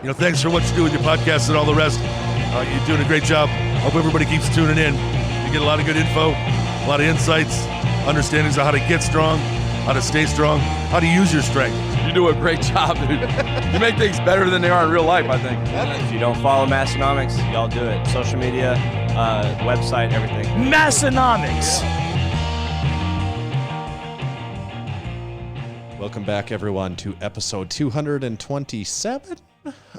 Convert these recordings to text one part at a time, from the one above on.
Thanks for what you do with your podcast and all the rest. You're doing a great job. Hope everybody keeps tuning in. You get a lot of good info, a lot of insights, understandings of how to get strong, how to stay strong, how to use your strength. You do a great job, dude. You make things better than they are in real life, I think. If you don't follow Massenomics, y'all do it. Social media, website, everything. Massenomics. Welcome back, everyone, to episode 227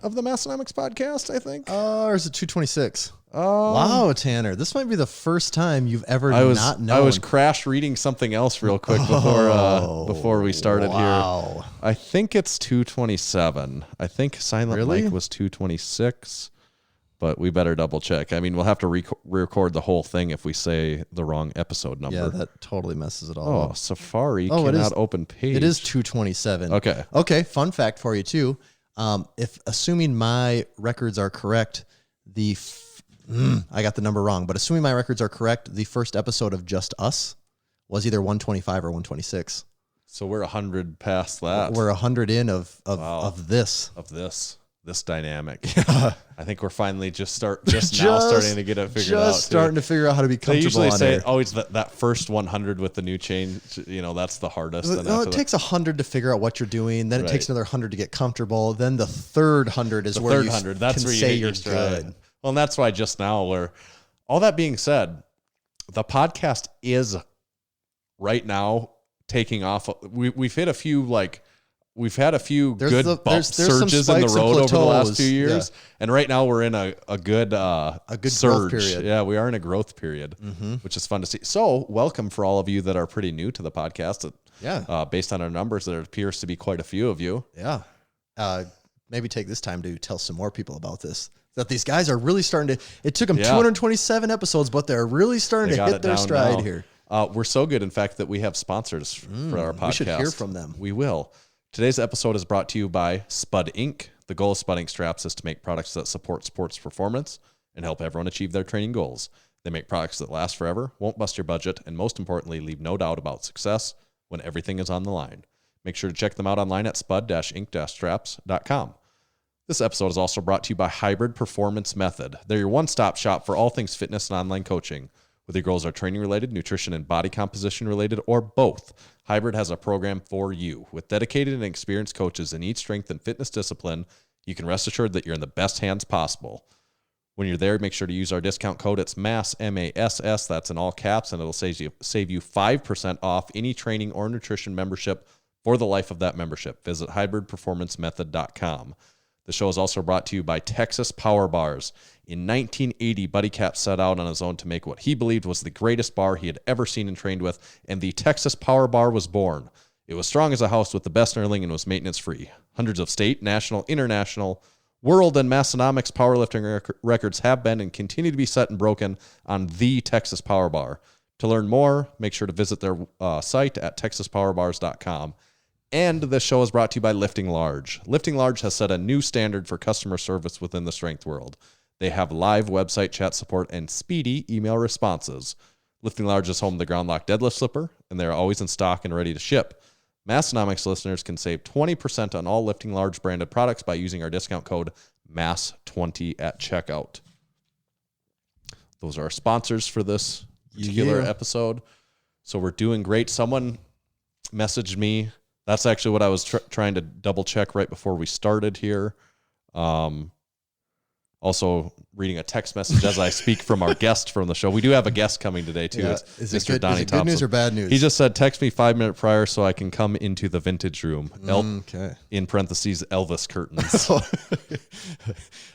of the Massenomics podcast, I think. Or is it 226? Wow, Tanner. This might be the first time you've ever not known. I was crash reading something else real quick before we started here. I think it's 227. I think Silent Mike was 226, but we better double check. I mean, we'll have to re-record the whole thing if we say the wrong episode number. Yeah, that totally messes it all up. Safari cannot open page. It is 227. Okay, fun fact for you, too. If assuming my records are correct, I got the number wrong, but assuming my records are correct, the first episode of Just Us was either 125 or 126. So we're 100 past that. We're 100 in of this dynamic. I think we're finally just now starting to get it figured out. Starting to figure out how to be comfortable. They usually say always that first 100 with the new change. That's the hardest. It takes 100 to figure out what you're doing. Then it takes another 100 to get comfortable. Then the third 100 is where you can say you're good. Well, and that's why just now all that being said, the podcast is right now taking off. We've hit a few We've had a few good surges in the road over the last 2 years, and right now we're in a good surge. Growth period. Yeah, we are in a growth period, which is fun to see. So, welcome for all of you that are pretty new to the podcast. Based on our numbers, there appears to be quite a few of you. Yeah, maybe take this time to tell some more people about this. That these guys are really starting to. It took them 227 episodes, but they're really starting to hit their stride here. We're so good, in fact, that we have sponsors for our podcast. We should hear from them. We will. Today's episode is brought to you by Spud Inc. The goal of Spud Inc. Straps is to make products that support sports performance and help everyone achieve their training goals. They make products that last forever, won't bust your budget, and most importantly, leave no doubt about success when everything is on the line. Make sure to check them out online at spud-inc-straps.com. This episode is also brought to you by Hybrid Performance Method. They're your one-stop shop for all things fitness and online coaching. Whether your goals are training-related, nutrition and body composition-related, or both, Hybrid has a program for you. With dedicated and experienced coaches in each strength and fitness discipline, you can rest assured that you're in the best hands possible. When you're there, make sure to use our discount code. It's MASS, M-A-S-S. That's in all caps, and it'll save you 5% off any training or nutrition membership for the life of that membership. Visit hybridperformancemethod.com. The show is also brought to you by Texas Power Bars. In 1980, Buddy Cap set out on his own to make what he believed was the greatest bar he had ever seen and trained with, and the Texas Power Bar was born. It was strong as a house with the best knurling and was maintenance-free. Hundreds of state, national, international, world, and Massenomics powerlifting records have been and continue to be set and broken on the Texas Power Bar. To learn more, make sure to visit their site at texaspowerbars.com. And this show is brought to you by Lifting Large. Lifting Large has set a new standard for customer service within the strength world. They have live website chat support and speedy email responses. Lifting Large is home to the Ground Lock deadlift slipper, and they are always in stock and ready to ship. Massenomics listeners can save 20% on all Lifting Large branded products by using our discount code MASS20 at checkout. Those are our sponsors for this particular episode. So we're doing great. Someone messaged me. That's actually what I was trying to double check right before we started here. Also reading a text message as I speak from our guest from the show. We do have a guest coming today too. Yeah. Is Mr. Donnie Thompson. Good news or bad news? He just said, text me 5 minutes prior so I can come into the vintage room. Okay. In parentheses, Elvis curtains.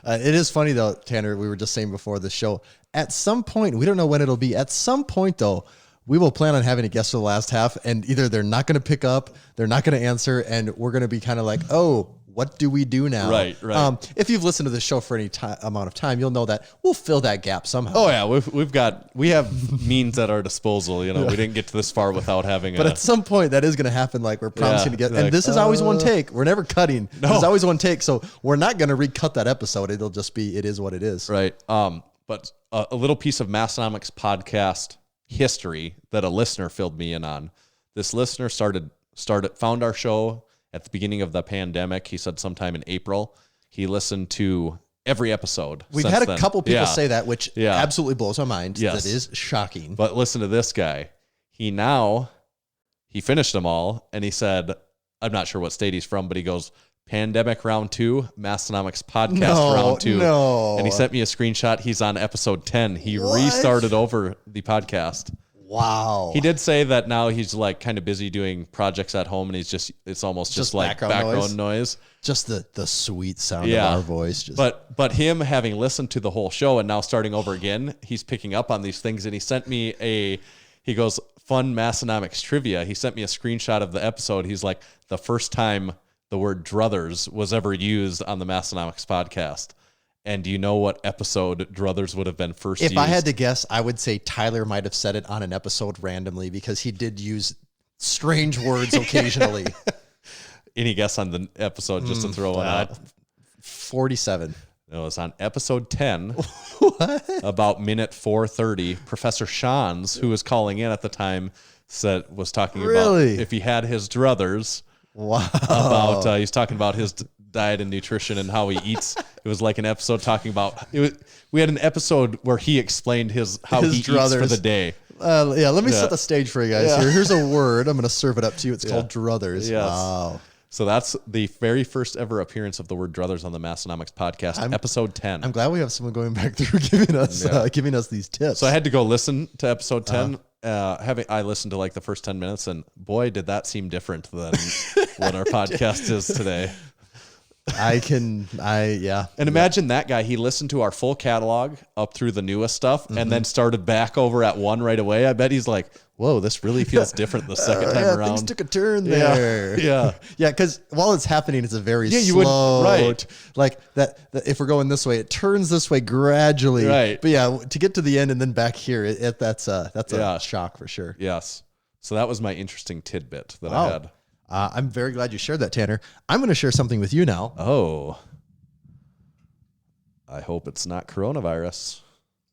It is funny though, Tanner, we were just saying before the show, at some point, we don't know when it'll be. At some point though, we will plan on having a guest for the last half, and either they're not going to pick up, they're not going to answer, and we're going to be kind of like, oh, what do we do now? Right. If you've listened to the show for any amount of time, you'll know that we'll fill that gap somehow. Oh yeah, we have means at our disposal. We didn't get to this far without having. But at some point, that is going to happen. Like we're promising to get, and this is always one take. We're never cutting. No. This is always one take, so we're not going to recut that episode. It'll just be, it is what it is. Right. But a little piece of Massenomics podcast history that a listener filled me in on. This listener found our show at the beginning of the pandemic. He said sometime in April. he listened to every episode. We've since had a then. couple people Yeah. say that, which Yeah. absolutely blows my mind. Yes. That is shocking. But listen to this guy. He finished them all, and he said, I'm not sure what state he's from, but he goes, Pandemic Round 2, Massenomics Podcast Round 2. No. And he sent me a screenshot. He's on episode 10. He What? restarted over the podcast. Wow. He did say that now he's like kind of busy doing projects at home, and it's almost just like background noise. Just the sweet sound Yeah. of our voice. Just But him having listened to the whole show and now starting over again, he's picking up on these things. And he sent me he goes, fun Massenomics trivia. He sent me a screenshot of the episode. He's like, the first time the word druthers was ever used on the Massenomics podcast. And do you know what episode druthers would have been first used? If I had to guess, I would say Tyler might have said it on an episode randomly because he did use strange words occasionally. Any guess on the episode just to throw one out? 47. It was on episode 10, about minute 4:30. Professor Shans, who was calling in at the time, was talking Really? about if he had his druthers. Wow. About he's talking about his diet and nutrition and how he eats. It was like an episode talking about it. We had an episode where he explained how His he eats druthers. for the day. Let me set the stage for you guys Yeah. here. Here's a word. I'm going to serve it up to you. It's called druthers. Yes. Wow. So that's the very first ever appearance of the word druthers on the Massenomics podcast, episode 10. I'm glad we have someone going back through giving us these tips. So I had to go listen to episode 10. I listened to like the first 10 minutes, and boy, did that seem different than what our podcast is today. yeah. And imagine that guy. He listened to our full catalog up through the newest stuff and then started back over at one right away. I bet he's like, whoa, this really feels different the second time around. Things took a turn there. Yeah. Yeah, because while it's happening, it's a very you would- slow, right. like that. If we're going this way, it turns this way gradually. Right. But yeah, to get to the end and then back here, that's a Yeah. shock for sure. Yes. So that was my interesting tidbit that Wow. I had. I'm very glad you shared that, Tanner. I'm going to share something with you now. Oh. I hope it's not coronavirus.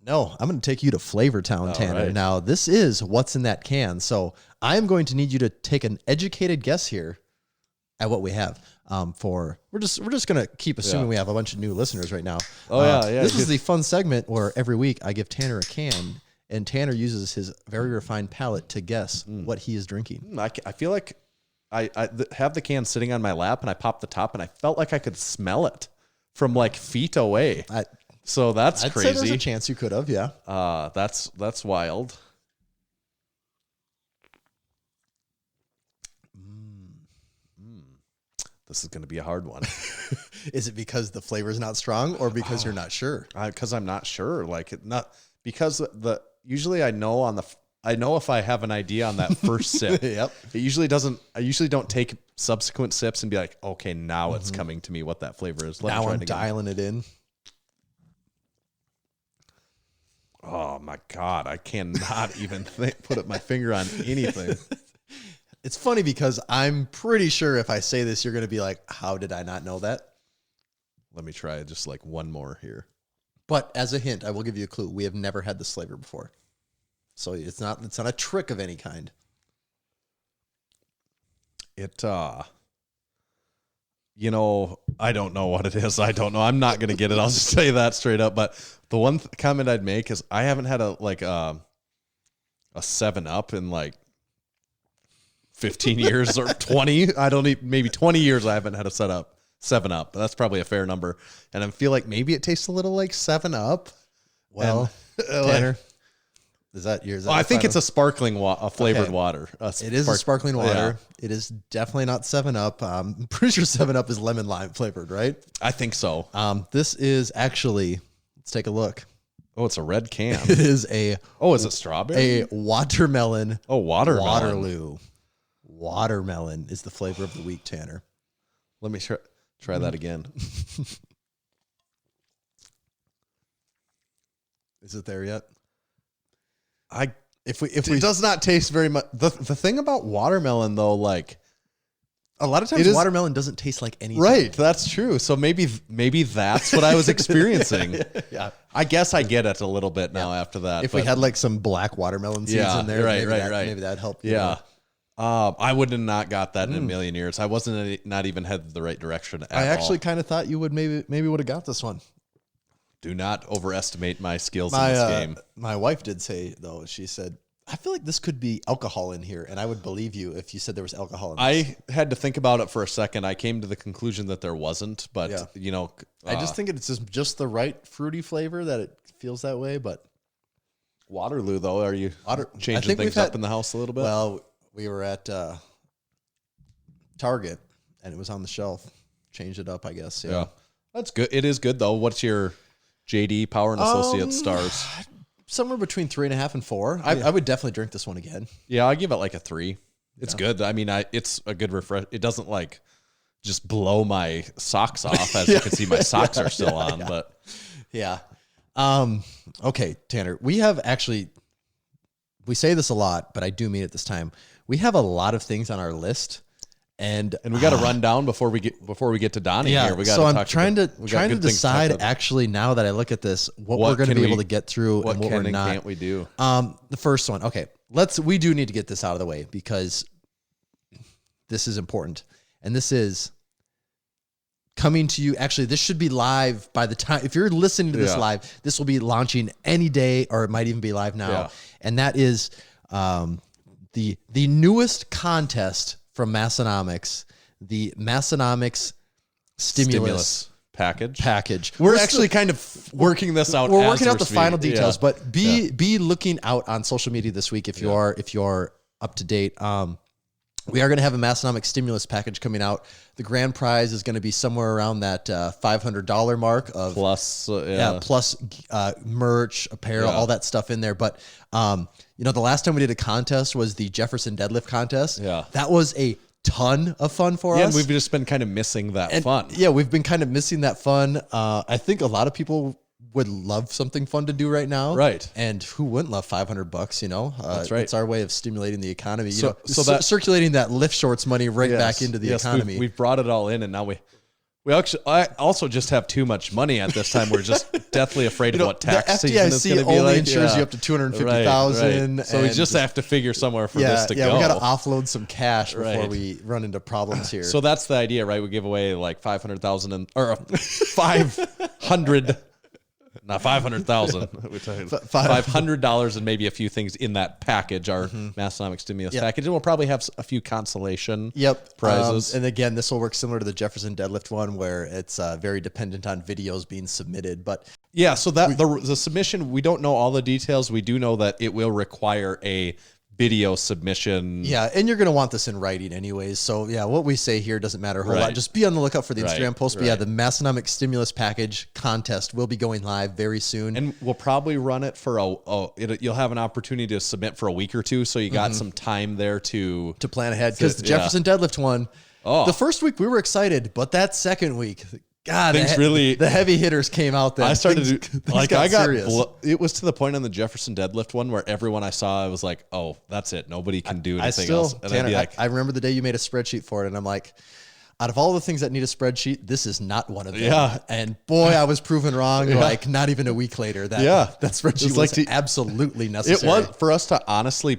No, I'm going to take you to Flavor Town, Tanner. right. Now, this is what's in that can. So I'm going to need you to take an educated guess here at what we have. We're just going to keep assuming we have a bunch of new listeners right now. Oh, yeah. This is the fun segment where every week I give Tanner a can, and Tanner uses his very refined palate to guess what he is drinking. I feel like I have the can sitting on my lap, and I pop the top, and I felt like I could smell it from like feet away. So that's I'd crazy. say there's a chance you could have, yeah. That's wild. This is going to be a hard one. Is it because the flavor is not strong or because you're not sure? Because I'm not sure. Because usually I know I know if I have an idea on that first sip. Yep. It usually doesn't. I usually don't take subsequent sips and be like, okay, now it's coming to me what that flavor is. Now I'm dialing it in. Oh my God, I cannot even put my finger on anything. It's funny because I'm pretty sure if I say this, you're going to be like, how did I not know that? Let me try just like one more here. But as a hint, I will give you a clue. We have never had this flavor before. So it's not a trick of any kind. I don't know what it is. I don't know. I'm not going to get it. I'll just tell you that straight up. But the one comment I'd make is I haven't had a 7-Up in like 15 years or 20. I don't need, maybe 20 years I haven't had a 7-Up. That's probably a fair number. And I feel like maybe it tastes a little like 7-Up. Well, Tanner, is that yours? I think it's a sparkling flavored Okay. water. It is a sparkling water. Yeah. It is definitely not 7-Up. I'm pretty sure 7-Up is lemon lime flavored, right? I think so. This is actually, let's take a look. Oh, it's a red can. It is is it strawberry? a watermelon. Oh, watermelon. Waterloo. Watermelon is the flavor of the week, Tanner. Let me try that again. Is it there yet? It does not taste very much. The thing about watermelon though, like A lot of times watermelon doesn't taste like anything. right, that's true. So maybe that's what I was experiencing. Yeah. I guess I get it a little bit now after that. If we had like some black watermelon seeds Yeah, in there, right, maybe right. maybe that'd help. yeah, I would have not got that in a million years. I wasn't not even headed the right direction at I actually all. kind of thought you would maybe would have got this one. Do not overestimate my skills in this game. My wife did say, though, she said, I feel like this could be alcohol in here, and I would believe you if you said there was alcohol in this. I had to think about it for a second. I came to the conclusion that there wasn't, but I just think it's just the right fruity flavor that it feels that way. But Waterloo, though, are you I changing think things up in the house a little bit? Well, we were at Target, and it was on the shelf. Changed it up, I guess. Yeah, that's good. It is good though. What's your JD Power and Associates stars? Somewhere between 3.5 and 4. I would definitely drink this one again. Yeah, I give it like a 3. It's good. I mean, it's a good refresh. It doesn't like just blow my socks off, as you can see. My socks are still on, but yeah. Okay, Tanner, we have actually. We say this a lot, but I do mean it this time. We have a lot of things on our list, and we got to run down before we get to Donnie here. We got so I'm trying to decide actually now that I look at this what we're going to be able to get through and what we're not. Can't we do? The first one, okay. We do need to get this out of the way because this is important, and this is coming to you. Actually, this should be live by the time, if you're listening to this live, this will be launching any day, or it might even be live now. Yeah. And that is the newest contest from Massenomics, the Massenomics Stimulus package. We're actually kind of working this out. We're working out the final details, yeah. but be looking out on social media this week if you are up to date. We are going to have a Massenomics Stimulus package coming out. The grand prize is going to be somewhere around that $500 mark of plus merch, apparel, all that stuff in there. But the last time we did a contest was the Jefferson deadlift contest. Yeah, that was a ton of fun for us. And we've just been kind of missing that fun. Yeah, we've been kind of missing that fun. I think a lot of people would love something fun to do right now. Right. And who wouldn't love $500, That's right. It's our way of stimulating the economy, so circulating that lift shorts money back into the economy. We've brought it all in, and now I also just have too much money at this time. We're just deathly afraid of what tax season is going to be only like. insures you up to $250,000. Right. So we just have to figure somewhere for this to go. Yeah, we got to offload some cash before we run into problems here. So that's the idea, right? We give away like $500,000 or 500. Not 500,000. $500 and maybe a few things in that package, our Massenomics Stimulus package, and we'll probably have a few consolation prizes. And again, this will work similar to the Jefferson deadlift one, where it's very dependent on videos being submitted. But yeah, so that the submission, we don't know all the details. We do know that it will require a video submission. Yeah, and you're going to want this in writing anyways. So yeah, what we say here doesn't matter a whole lot. Just be on the lookout for the Instagram post. But yeah, the Massenomics Stimulus package contest will be going live very soon. And we'll probably run it for you'll have an opportunity to submit for a week or two. So you got some time there to plan ahead. Because the Jefferson deadlift one, the first week we were excited, but that second week, God, the heavy hitters came out there. I started it was to the point on the Jefferson deadlift one where everyone I saw, I was like, oh, that's it. Nobody can do anything else. And Tanner, I remember the day you made a spreadsheet for it, and I'm like, out of all the things that need a spreadsheet, this is not one of them. Yeah. And boy, I was proven wrong. Like not even a week later, that spreadsheet was absolutely necessary. It was for us to honestly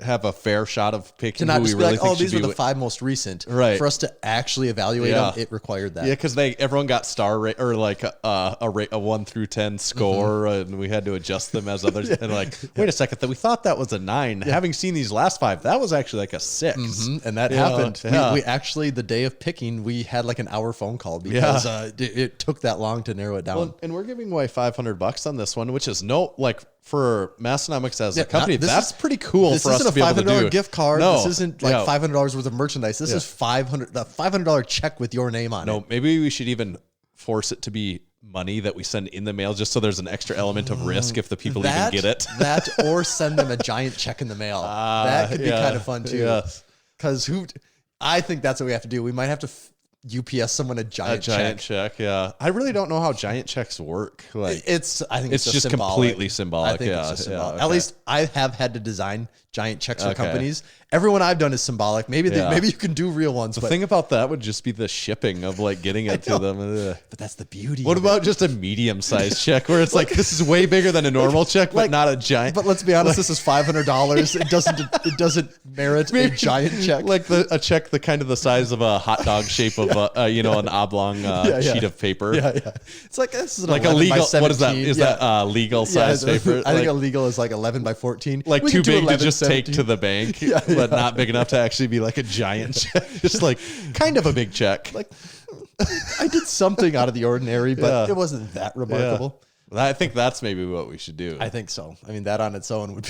have a fair shot of picking to not who just we really be like, think these should are be the 5 most recent. Right. For us to actually evaluate them, it required that. Yeah, because everyone got star rate or like a 1 through 10 score, and we had to adjust them as others. And like, wait a second, we thought that was a 9. Having seen these last 5, that was actually like a 6. And that happened. Yeah. We actually, the day of picking, we had like an hour phone call because it took that long to narrow it down. Well, and we're giving away $500 on this one, which is for Massenomics as a company, that's pretty cool for us to be able to do. This isn't a $500 gift card. No, this isn't like $500 worth of merchandise. This is $500 check with your name on it. No, maybe we should even force it to be money that we send in the mail, just so there's an extra element of risk if the people even get it. That or send them a giant check in the mail. That could be kind of fun too. Because I think that's what we have to do. We might have to UPS someone a giant check. Yeah, I really don't know how giant checks work. Like I think it's just symbolic. completely symbolic. I think yeah, it's just symbolic. okay. At least I have had to design giant checks for companies. Everyone I've done is symbolic. Maybe maybe you can do real ones. The but thing about that would just be the shipping of like getting it to them. But that's the beauty. What of about just a medium-sized check where it's like this is way bigger than a normal check, but not a giant? But let's be honest, this is $500. It doesn't merit a giant check. Like a check the kind of the size of a hot dog shape of an oblong sheet of paper. Yeah. It's like this is Like a 11 legal. by 17. What is that? Is that legal size paper? I think a legal is like 11 by 14. Like We too could do big to 11, just 17. take to the bank, but not big enough to actually be like a giant check. Just like kind of a big check. Like I did something out of the ordinary, but it wasn't that remarkable. Well, I think that's maybe what we should do. I think so. I mean, that on its own would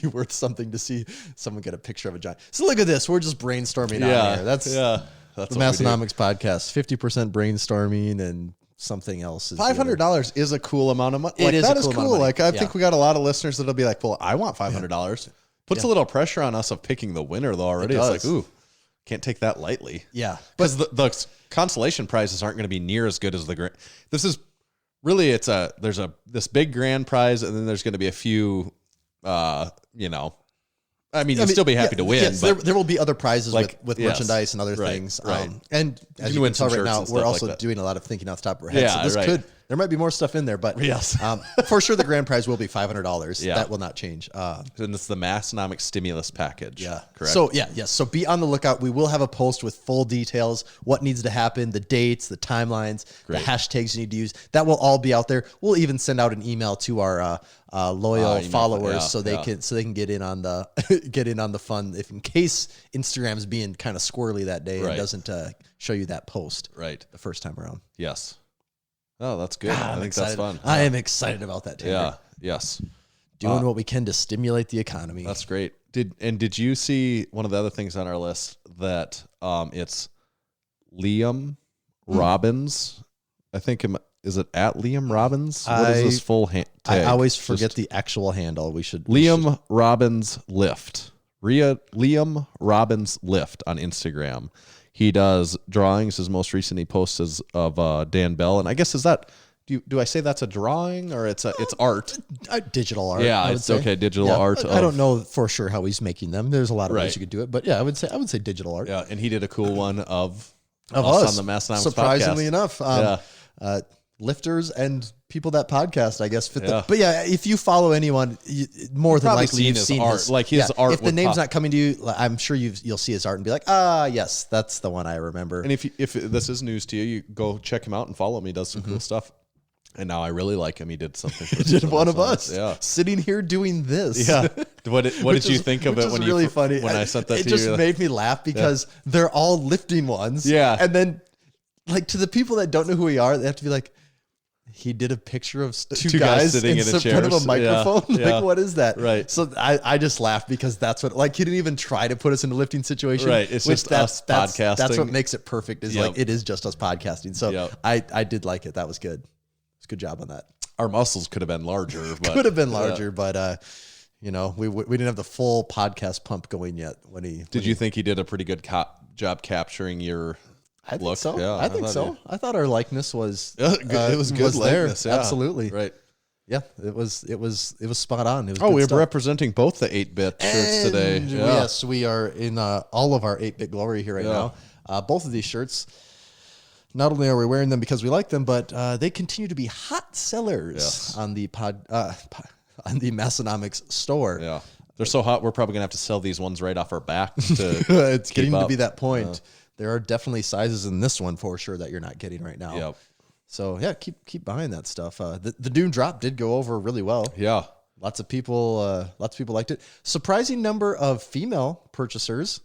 be worth something to see someone get a picture of a giant. So look at this. We're just brainstorming out here. That's the Massenomics podcast. 50% brainstorming and something else. Is $500 is a cool amount of money. It Like, is that a is cool amount cool. of money. Like I Yeah. think we got a lot of listeners that'll be like, "Well, I want $500." Puts a little pressure on us of picking the winner though already. It's like, does. ooh, can't take that lightly. Yeah. Because the consolation prizes aren't going to be near as good as the grand. This is really there's this big grand prize, and then there's going to be a few, I mean, you'd still be happy to win. Yes, but there will be other prizes like, with yes, merchandise and other right, things. right. And You as can you win can tell some right shirts now, and we're stuff also like that. doing a lot of thinking off the top of our heads. Yeah, so this there might be more stuff in there, but Yes. for sure the grand prize will be $500. Yeah. That will not change. and it's the Massenomics Stimulus package. Yeah. Correct. So yes. So be on the lookout. We will have a post with full details, what needs to happen, the dates, the timelines, the hashtags you need to use. That will all be out there. We'll even send out an email to our loyal email, followers so they yeah. can get in on the the fun. If in case Instagram's being kind of squirrely that day and Right. doesn't show you that post Right. the first time around. Yes. Oh, that's good. I I'm think excited. that's fun. I am excited about that. Tanner. Yeah. Yes. Doing what we can to stimulate the economy. That's great. Did you see one of the other things on our list that it's Liam Robbins? I think is it at Liam Robbins? What is his full tag? I always forget the actual handle. Liam Robbins Lift. Liam Robbins Lift on Instagram. He does drawings. His most recent he posts is of Dan Bell, and I guess is that. Do I say that's a drawing or it's art? Digital art. Yeah, I would it's say. okay. Digital art. I don't know for sure how he's making them. There's a lot of Right. ways you could do it, but yeah, I would say digital art. Yeah, and he did a cool one of us on the Massenomics surprisingly podcast. enough. Lifters and people that podcast, I guess, fit Yeah. that. But yeah, if you follow anyone, more than probably likely seen you've his seen art. his Like, his art If the would name's pop- not coming to you, I'm sure you'll see his art and be like, yes, that's the one I remember. And if this is news to you, you go check him out and follow him. He does some cool stuff. And now I really like him. He did something. For did one of us Yeah. sitting here doing this. Yeah. What did you think of it when really you funny. when I sent that it to you? just made me laugh because they're all lifting ones. Yeah. And then like to the people that don't know who we are, they have to be like, he did a picture of two guys sitting in a front of chair. a microphone. Yeah. Like, what is that? Right. So I just laughed because that's what, like, he didn't even try to put us in a lifting situation. Right. It's just us podcasting. That's what makes it perfect is Yep. like, it is just us podcasting. So Yep. I did like it. That was good. It's a good job on that. Our muscles could have been larger. But, Could have been larger, but we didn't have the full podcast pump going yet when he. Did you think he did a pretty good job capturing your I think look? so. Yeah, I think so. I thought our likeness was it was good there. likeness, yeah. Absolutely. Right. Yeah, it was spot on. It was Oh, good we're stuff. representing both the 8-bit shirts today. And Yeah. yes, we are in all of our 8-bit glory here right Yeah. now. Both of these shirts, not only are we wearing them because we like them, but they continue to be hot sellers Yes. on the on the Massenomics store. Yeah. They're so hot, we're probably going to have to sell these ones right off our back. To It's keep getting to up. be that point. There are definitely sizes in this one for sure that you're not getting right now. Yep. So yeah, keep buying that stuff. The Dune drop did go over really well. Yeah. Lots of people liked it. Surprising number of female purchasers.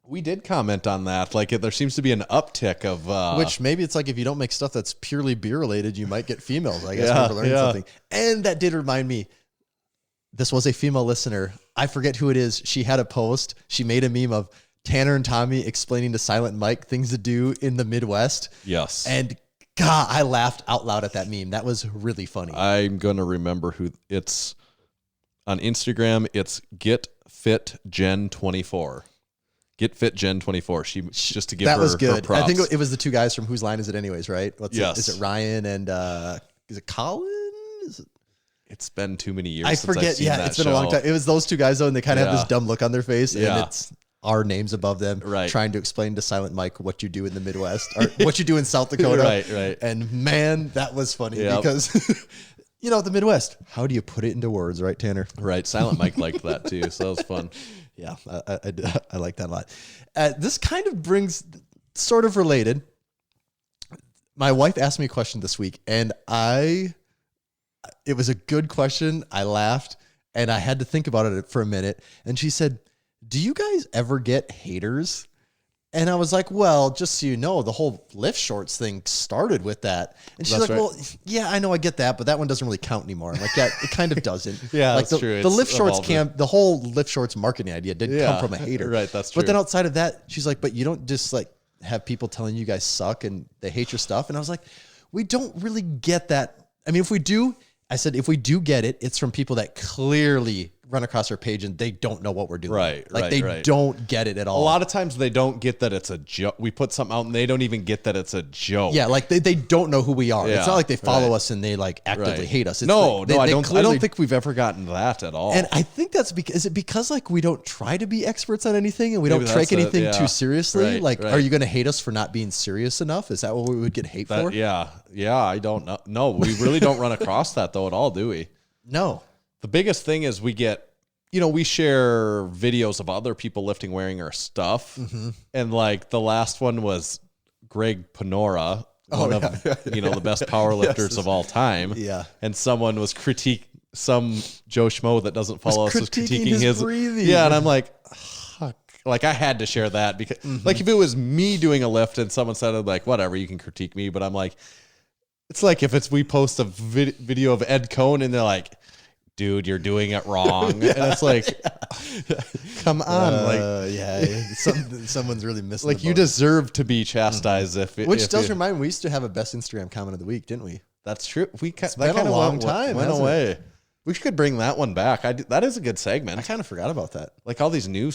We did comment on that. Like, there seems to be an uptick of Which maybe it's like if you don't make stuff that's purely beer related, you might get females. I guess Yeah, we're learning yeah. something. And that did remind me, this was a female listener. I forget who it is. She had a post. She made a meme of Tanner and Tommy explaining to Silent Mike things to do in the Midwest. Yes. And God, I laughed out loud at that meme. That was really funny. I'm going to remember who it's on Instagram. It's Get Fit Gen 24. Get Fit Gen 24. She just to give that her was good. her props. I think it was the two guys from Whose Line Is It Anyways, right? Yes. Is it Ryan and is it Colin? It's been too many years. I since I've forget. seen Yeah, that it's been a long show. time. It was those two guys though, and they kind of have Yeah. this dumb look on their face, Yeah. and it's our names above them, Right. trying to explain to Silent Mike what you do in the Midwest or what you do in South Dakota. Right. And man, that was funny Yep. because the Midwest. How do you put it into words, right, Tanner? Right. Silent Mike liked that too, so that was fun. Yeah, I like that a lot. This kind of brings sort of related. My wife asked me a question this week, and it was a good question. I laughed, and I had to think about it for a minute. And she said, "Do you guys ever get haters?" And I was like, "Well, just so you know, the whole lift shorts thing started with that." And she's That's like, right. "Well, yeah, I know, I get that, but that one doesn't really count anymore." I'm like, "Yeah, it kind of doesn't." Yeah, like that's true. The It's lift shorts evolving. the whole lift shorts marketing idea did Yeah, come from a hater, right, that's But then true. outside of that, she's like, "But you don't just like have people telling you guys suck and they hate your stuff." And I was like, "We don't really get that." I mean, if we do, I said, if we do get it, it's from people that clearly run across our page and they don't know what we're doing. Right, Like right, they right. don't get it at A all. lot of times they don't get that it's a joke. We put something out and they don't even get that it's a joke. Yeah, like they don't know who we are. Yeah, it's not like they follow right. us and they like actively Right. hate us. It's No, like, no, I they don't. I clearly- don't think we've ever gotten that at all. And I think that's because, is it because like we don't try to be experts on anything and we Maybe don't take that's it, anything yeah. too seriously? Right, like, right. are you going to hate us for not being serious enough? Is that what we would get hate for? yeah. I don't know. No, we really don't run across that though at all, do we? No. The biggest thing is we get, we share videos of other people lifting wearing our stuff. Mm-hmm. And like the last one was Greg Panora, one of the best power lifters of all time. Yeah. And someone was some Joe Schmo that doesn't follow us was critiquing critiquing his breathing. Yeah, and I'm like, fuck. Like I had to share that because like if it was me doing a lift and someone said like whatever, you can critique me, but I'm like, it's like if we post a video of Ed Cohn and they're like, dude, you're doing it wrong. And it's like, come on. Someone's really missing Like the you boat. deserve to be chastised Which does remind me, we used to have a best Instagram comment of the week, didn't we? That's true. That been a kinda long time, went hasn't away. We could bring that one back. That is a good segment. I kind of forgot about that. Like all these new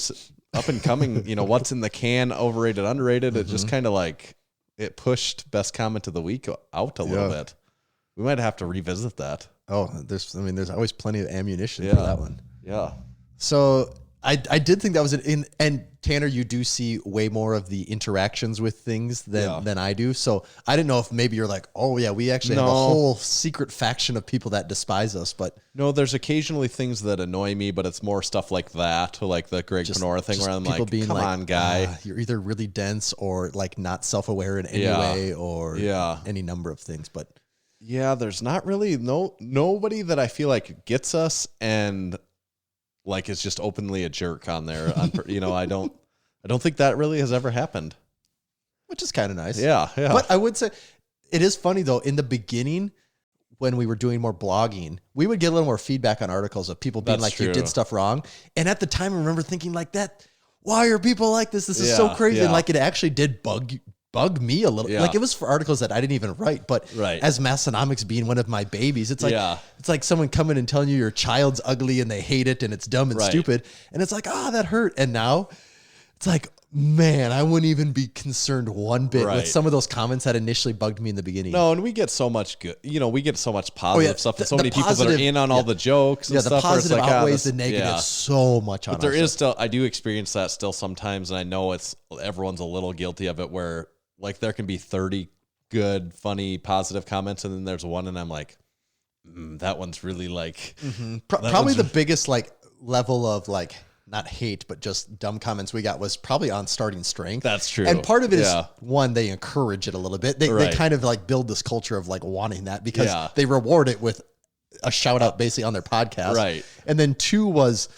up and coming, what's in the can, overrated, underrated. It just kind of like it pushed best comment of the week out a little bit. We might have to revisit that. Oh, there's always plenty of ammunition Yeah. for that one. Yeah. So I did think that was and Tanner, you do see way more of the interactions with things than I do. So I didn't know if maybe you're like, oh yeah, we actually have a whole secret faction of people that despise us. But No, there's occasionally things that annoy me, but it's more stuff like that, like the Greg Panora thing, where I'm people like, being come like, on, guy. you're either really dense or like not self-aware in any Yeah. way or Yeah. any number of things. But Yeah, there's not really nobody that I feel like gets us and like is just openly a jerk on there. I don't think that really has ever happened. which is kind of nice. Yeah. But I would say it is funny though, in the beginning, when we were doing more blogging, we would get a little more feedback on articles of people being That's like, you true. did stuff wrong. And at the time, I remember thinking like that, why are people like this? This is so Yeah, crazy. yeah. And like, it actually did bug me a little. Yeah. Like it was for articles that I didn't even write, but Right. as Massenomics being one of my babies, it's like, Yeah. it's like someone coming and telling you your child's ugly and they hate it and it's dumb and Right. stupid. And it's like, that hurt. And now it's like, man, I wouldn't even be concerned one bit Right. with some of those comments that initially bugged me in the beginning. No, and we get so much good, we get so much positive stuff, and so The many people that are positive- in on all the jokes and Yeah, the stuff. where it's positive like, outweighs this- the negative yeah. so much on But there our is stuff. still, I do experience that still sometimes, and I know everyone's a little guilty of it, where like there can be 30 good, funny, positive comments, and then there's one, and I'm like, that one's really like, Probably the biggest like level of like not hate, but just dumb comments we got was probably on starting strength. That's true. And part of it is Yeah. one, they encourage it a little bit. They Right. kind of like build this culture of like wanting that because Yeah. they reward it with a shout out basically on their podcast. Right. And then two was,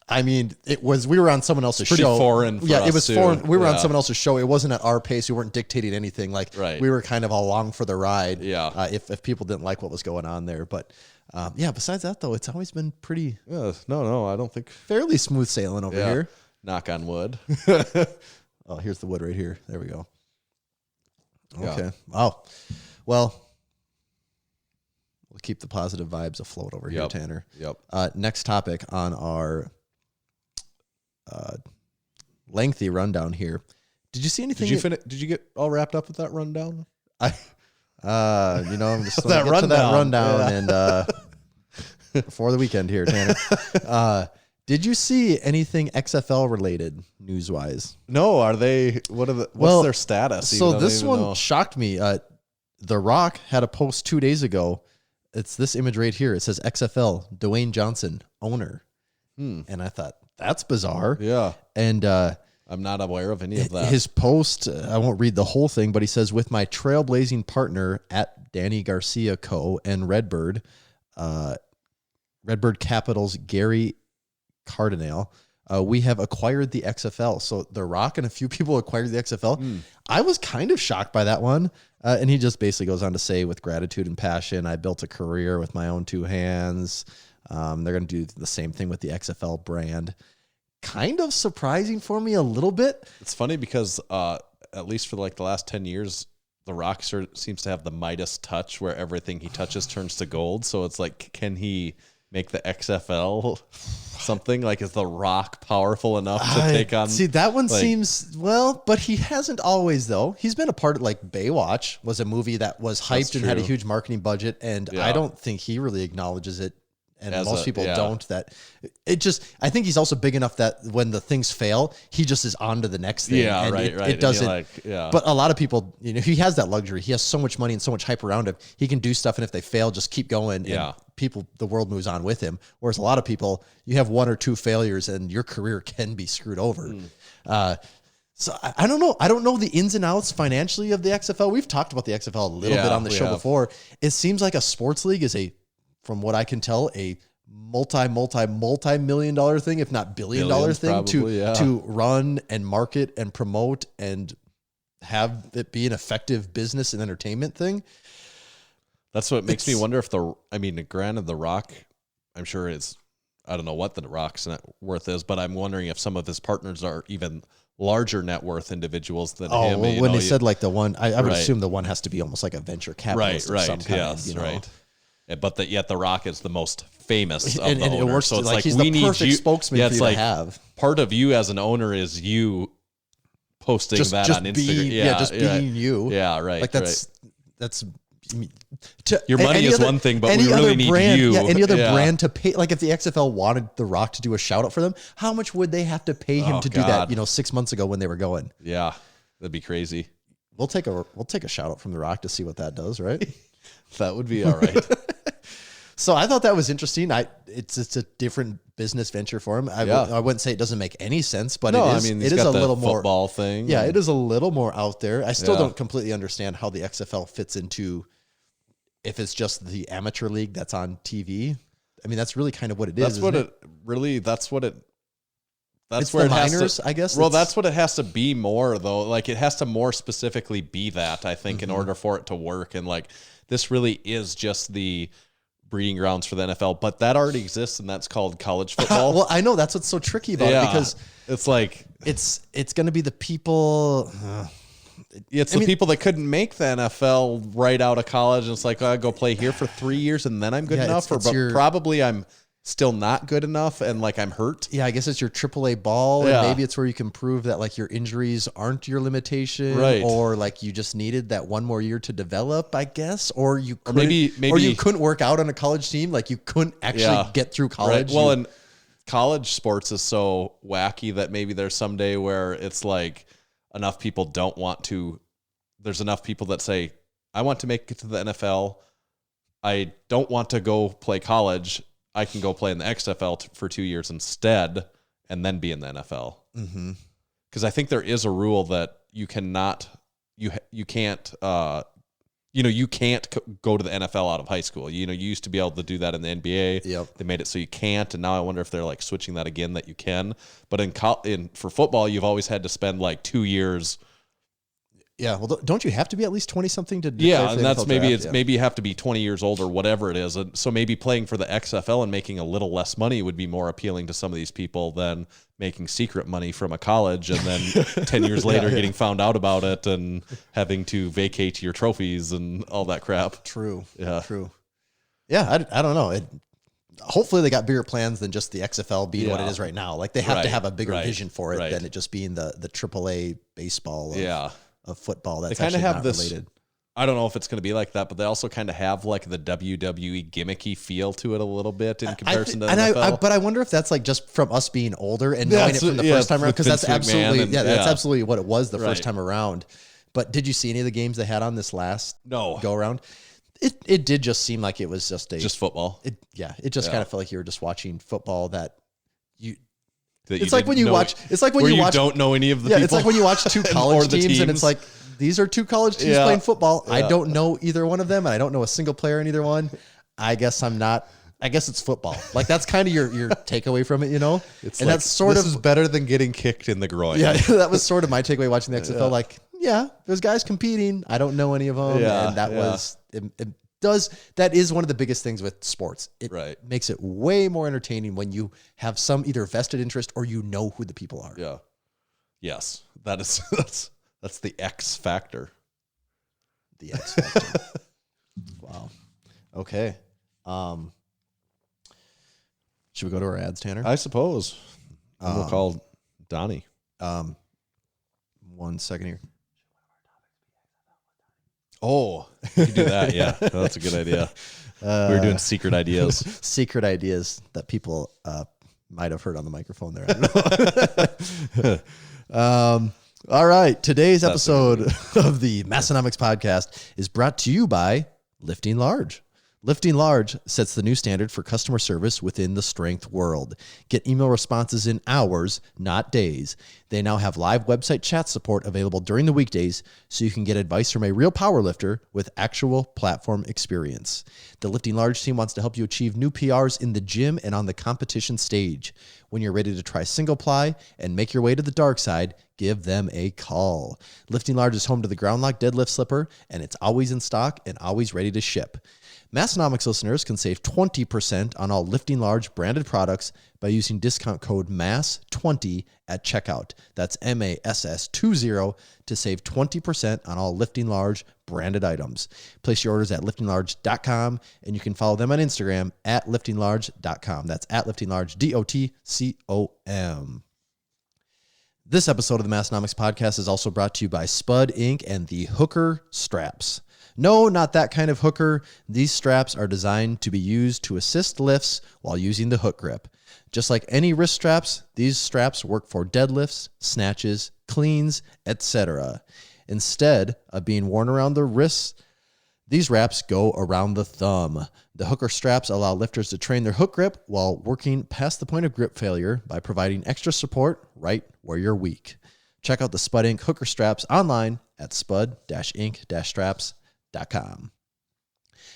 we were on someone else's Pretty show. foreign for Yeah, it us, was too. foreign. We were on Yeah. someone else's show. It wasn't at our pace. We weren't dictating anything. Like Right. we were kind of along for the ride. Yeah. If people didn't like what was going on there, but besides that though, it's always been pretty no, I don't think. fairly smooth sailing over here. Knock on wood. Oh, here's the wood right here. There we go. Yeah. Okay. Oh, well, we'll keep the positive vibes afloat over here, Yep. Tanner. Yep. Next topic on our lengthy rundown here. Did you see anything? Did you get all wrapped up with that rundown? I'm just That get to that rundown. rundown and before the weekend here, Tanner. Did you see anything XFL related news wise? No. Are they? What's their status? So this one shocked me. The Rock had a post 2 days ago. It's this image right here. It says XFL Dwayne Johnson owner, and I thought that's bizarre. Yeah, and I'm not aware of any of that. His post, I won't read the whole thing, but he says, with my trailblazing partner at Danny Garcia Co. and Redbird Capital's Gary Cardinale, we have acquired the XFL. So The Rock and a few people acquired the XFL. I was kind of shocked by that one. And he just basically goes on to say, with gratitude and passion, I built a career with my own two hands. They're going to do the same thing with the XFL brand. Kind of surprising for me a little bit. It's funny because at least for like the last 10 years, The Rock seems to have the Midas touch where everything he touches turns to gold. So it's like, can he make the XFL something? Like, is The Rock powerful enough to take on? See, that one seems, but he hasn't always, though. He's been a part of, like, Baywatch was a movie that was hyped and had a huge marketing budget. And I don't think he really acknowledges it. And most people don't. That it just, I think he's also big enough that when the things fail, he just is on to the next thing. Yeah, and right. It doesn't. But a lot of people, he has that luxury. He has so much money and so much hype around him. He can do stuff, and if they fail, just keep going. And the world moves on with him. Whereas a lot of people, you have one or two failures, and your career can be screwed over. So I don't know. I don't know the ins and outs financially of the XFL. We've talked about the XFL a little bit on the show before. It seems like a sports league is from what I can tell, a multi-million dollar thing, if not billion-dollar thing, probably, to run and market and promote and have it be an effective business and entertainment thing. That's what makes me wonder if granted, The Rock, I'm sure I don't know what The Rock's net worth is, but I'm wondering if some of his partners are even larger net worth individuals than him. Well, when they said like the one, I would assume the one has to be almost like a venture capitalist of some kind. Right. But yet The Rock is the most famous of the owners. It works, so it's like he's we the need perfect you. spokesman for you to have. Part of you as an owner is you posting that on Instagram. Just being you. Yeah, right. Like that's your money is one thing, but we really need you. Yeah, any other brand to pay, like if the XFL wanted The Rock to do a shout out for them, how much would they have to pay him to do that? 6 months ago when they were going. Yeah, that'd be crazy. We'll take a shout out from The Rock to see what that does, right? That would be all right. So I thought that was interesting. It's a different business venture for him. I wouldn't say it doesn't make any sense, but it is a little more football thing. Yeah, it is a little more out there. I still don't completely understand how the XFL fits into, if it's just the amateur league that's on TV. I mean, that's really kind of what it is. That's where it minors, has to, I guess. Well, that's what it has to be more, though. Like, it has to more specifically be that, I think, in order for it to work. And like, this really is just the breeding grounds for the NFL, but that already exists, and that's called college football. Well, I know that's what's so tricky about it, because it's like it's going to be the people. It's the people that couldn't make the NFL right out of college, and it's like, I go play here for 3 years and then I'm good enough, probably I'm still not good enough and like I'm hurt. Yeah, I guess it's your AAA ball, and maybe it's where you can prove that like your injuries aren't your limitation, right? Or like you just needed that one more year to develop, I guess, or you couldn't, maybe or you couldn't work out on a college team, like you couldn't actually get through college. Right. Well, and college sports is so wacky that maybe there's some day where it's like enough people don't want to. There's enough people that say, I want to make it to the NFL. I don't want to go play college. I can go play in the XFL for 2 years instead and then be in the NFL. Because I think there is a rule that you cannot, you can't go to the NFL out of high school. You used to be able to do that in the NBA. Yep. They made it so you can't, and now I wonder if they're like switching that again that you can. But for football, you've always had to spend like 2 years. Yeah, well, don't you have to be at least 20-something to? Yeah, and that's maybe you have to be 20 years old or whatever it is. And so maybe playing for the XFL and making a little less money would be more appealing to some of these people than making secret money from a college and then 10 years later getting found out about it and having to vacate your trophies and all that crap. True. Yeah. True. Yeah, I don't know. hopefully they got bigger plans than just the XFL being what it Yeah. is right now. Like they have to Right, have a bigger right, vision for it right. than it just being the AAA baseball of football. That's They kind of actually have not this. related. I don't know if it's going to be like that, but they also kind of have like the WWE gimmicky feel to it a little bit in comparison to the NFL. But I wonder if that's like just from us being older and knowing it That's- from the yeah, first time around, with because that's Vince McMahon absolutely and- that's yeah. absolutely what it was the Right. first time around. But did you see any of the games they had on this last No. go around? It did just seem like it was just Just football. it just kind of felt like you were just watching football that you. That It's like didn't when you know- watch. It's like when where you watch. don't know any of the Yeah, people. it's like when you watch two or college the teams, and it's teams. like these are two college teams Yeah. playing football. I Yeah. don't know either one of them, and I don't know a single player in either one. I guess I'm not. I guess it's football. Like that's kind of your takeaway from it, you know. It's and like, that's sort this of is better than getting kicked in the groin. yeah. That was sort of my takeaway watching the XFL. Like, yeah, there's guys competing. I don't know any of them, Yeah, and that yeah. was that is one of the biggest things with sports. It Right. makes it way more entertaining when you have some either vested interest or you know who the people are. Yeah. Yes. That is that's the X factor. The X Factor. Wow. Okay. Should we go to our ads, Tanner? I suppose. We'll call Donnie. 1 second here. Oh, you can do that. Yeah, that's a good idea. We were doing secret ideas. Secret ideas that people might have heard on the microphone there. I don't know. All right. Today's episode of the Massenomics podcast is brought to you by Lifting Large. Lifting Large sets the new standard for customer service within the strength world. Get email responses in hours, not days. They now have live website chat support available during the weekdays, so you can get advice from a real powerlifter with actual platform experience. The Lifting Large team wants to help you achieve new PRs in the gym and on the competition stage. When you're ready to try single ply and make your way to the dark side, give them a call. Lifting Large is home to the Ground Lock deadlift slipper, and it's always in stock and always ready to ship. Massenomics listeners can save 20% on all Lifting Large branded products by using discount code MASS20 at checkout. That's MASS20 to save 20% on all Lifting Large branded items. Place your orders at liftinglarge.com, and you can follow them on Instagram at liftinglarge.com. That's at liftinglarge.com. This episode of the Massenomics podcast is also brought to you by Spud Inc. and the Hooker Straps. No, not that kind of hooker. These straps are designed to be used to assist lifts while using the hook grip. Just like any wrist straps, these straps work for deadlifts, snatches, cleans, etc. Instead of being worn around the wrists, these wraps go around the thumb. The hooker straps allow lifters to train their hook grip while working past the point of grip failure by providing extra support right where you're weak. Check out the Spud Inc. hooker straps online at spud-inc-straps.com.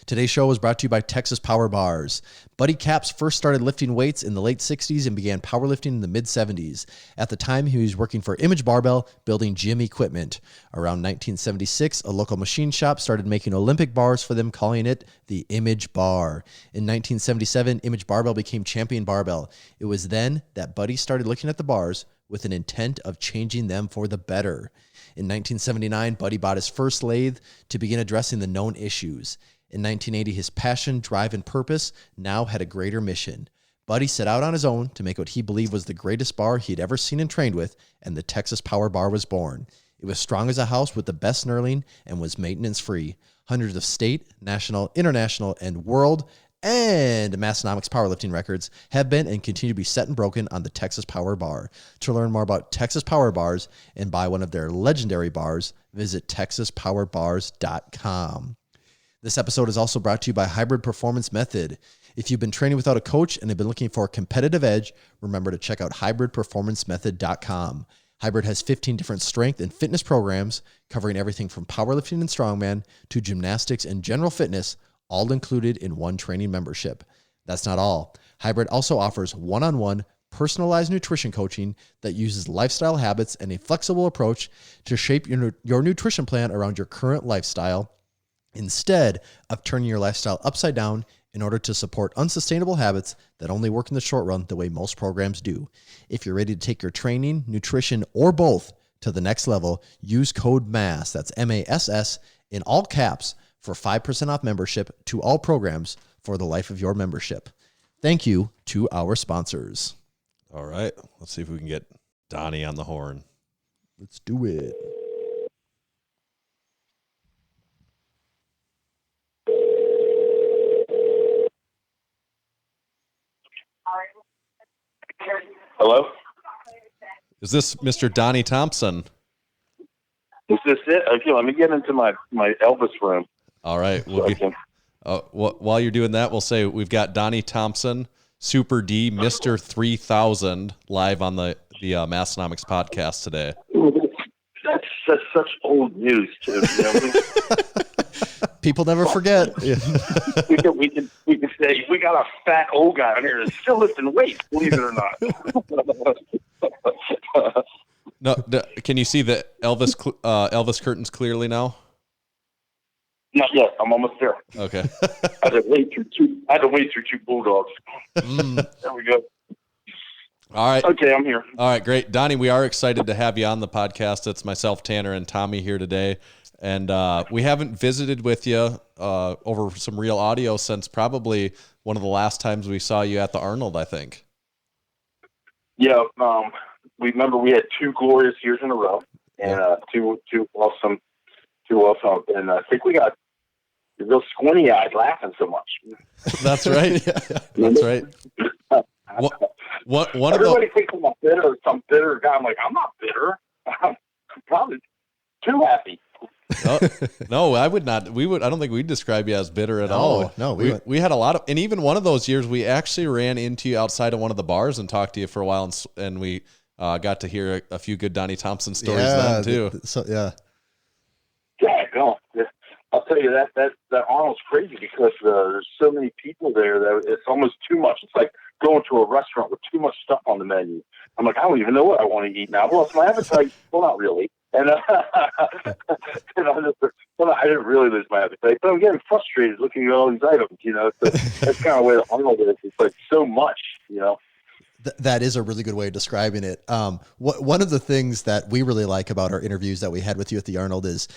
Today's show was brought to you by Texas Power Bars. Buddy Caps first started lifting weights in the late 60s and began powerlifting in the mid 70s. At the time, he was working for Image Barbell, building gym equipment. Around 1976, a local machine shop started making Olympic bars for them, calling it the Image Bar. In 1977, Image Barbell became Champion Barbell. It was then that Buddy started looking at the bars with an intent of changing them for the better. In 1979, Buddy bought his first lathe to begin addressing the known issues. In 1980, his passion, drive, and purpose now had a greater mission. Buddy set out on his own to make what he believed was the greatest bar he had ever seen and trained with, and the Texas Power Bar was born. It was strong as a house with the best knurling and was maintenance-free. Hundreds of state, national, international, and world and Massenomics powerlifting records have been and continue to be set and broken on the Texas Power Bar. To learn more about Texas Power Bars and buy one of their legendary bars, visit texaspowerbars.com. This episode is also brought to you by Hybrid Performance Method. If you've been training without a coach and have been looking for a competitive edge, remember to check out hybridperformancemethod.com. Hybrid has 15 different strength and fitness programs covering everything from powerlifting and strongman to gymnastics and general fitness, all included in one training membership. That's not all. Hybrid also offers one-on-one personalized nutrition coaching that uses lifestyle habits and a flexible approach to shape your nutrition plan around your current lifestyle instead of turning your lifestyle upside down in order to support unsustainable habits that only work in the short run the way most programs do. If you're ready to take your training, nutrition, or both to the next level, use code MASS, that's MASS, in all caps for 5% off membership to all programs for the life of your membership. Thank you to our sponsors. All right. Let's see if we can get Donnie on the horn. Let's do it. Hello? Is this Mr. Donnie Thompson? Is this it? Okay, let me get into my Elvis room. All right. So While you're doing that, we'll say we've got Donnie Thompson, Super D, Mr. 3000 live on the Massenomics podcast today. that's such old news, too. You know? People never forget. we can say we got a fat old guy on here that's still lifting weights, believe it or not. No, can you see the Elvis curtains clearly now? Not yet. I'm almost there. Okay. I had to wait through two bulldogs. There we go. All right. Okay, I'm here. All right, great. Donnie, we are excited to have you on the podcast. It's myself, Tanner, and Tommy here today. And we haven't visited with you over some real audio since probably one of the last times we saw you at the Arnold, I think. Yeah, we remember we had 2 glorious years in a row, and two awesome, and I think we got real squinty-eyed laughing so much. That's right. That's right. One Everybody thinks I'm a bitter, some bitter guy. I'm like, I'm not bitter. I'm probably too happy. No, I would not. I don't think we'd describe you as bitter at all. No, we had a lot of, and even one of those years, we actually ran into you outside of one of the bars and talked to you for a while, and we got to hear a few good Donnie Thompson stories then too. Yeah, no. I'll tell you that Arnold's crazy because there's so many people there that it's almost too much. It's like going to a restaurant with too much stuff on the menu. I'm like, I don't even know what I want to eat now. Well, it's my appetite. Well, not really. And I didn't really lose my appetite, but I'm getting frustrated looking at all these items. You know, so that's kind of the way the Arnold is. It's like so much. You know. That is a really good way of describing it. One of the things that we really like about our interviews that we had with you at the Arnold is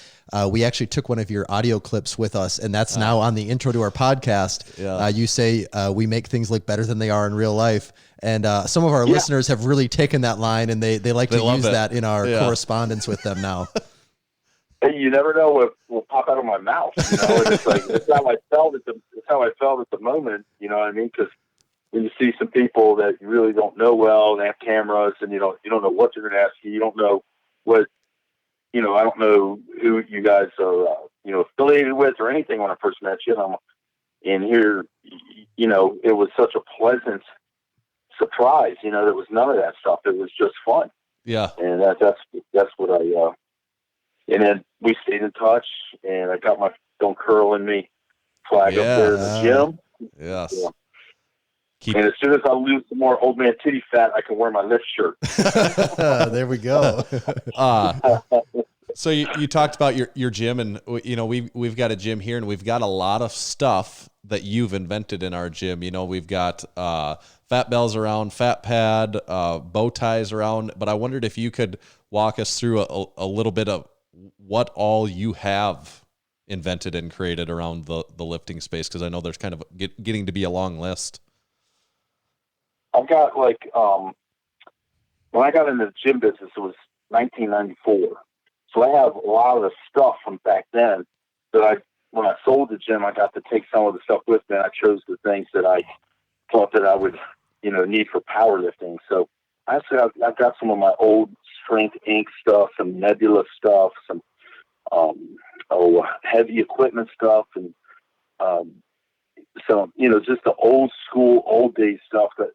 we actually took one of your audio clips with us, and that's now on the intro to our podcast. Yeah. You say we make things look better than they are in real life. And some of our listeners have really taken that line, and they like to use that in our correspondence with them now. Hey, you never know what will pop out of my mouth. You know, and it's like it's how I felt at the moment. You know what I mean? Because when you see some people that you really don't know well, and they have cameras, and you don't know what they're going to ask you. You don't know what, I don't know who you guys are, affiliated with or anything when I first met you. And here, it was such a pleasant surprise. There was none of that stuff. It was just fun. Yeah. And that's what I. And then we stayed in touch, and I got my "Don't Curl in Me" flag up there in the gym. Yes. Yeah. And as soon as I lose some more old man titty fat, I can wear my lift shirt. There we go. So you talked about your gym, and we've got a gym here, and we've got a lot of stuff that you've invented in our gym. We've got fat bells around, fat pad, bow ties around. But I wondered if you could walk us through a little bit of what all you have invented and created around the lifting space, because I know there's kind of getting to be a long list. I've got when I got into the gym business, it was 1994. So I have a lot of the stuff from back then that when I sold the gym, I got to take some of the stuff with me. And I chose the things that I thought that I would, need for powerlifting. So I've got some of my old Strength Inc. stuff, some Nebula stuff, some heavy equipment stuff, and so just the old school, old day stuff that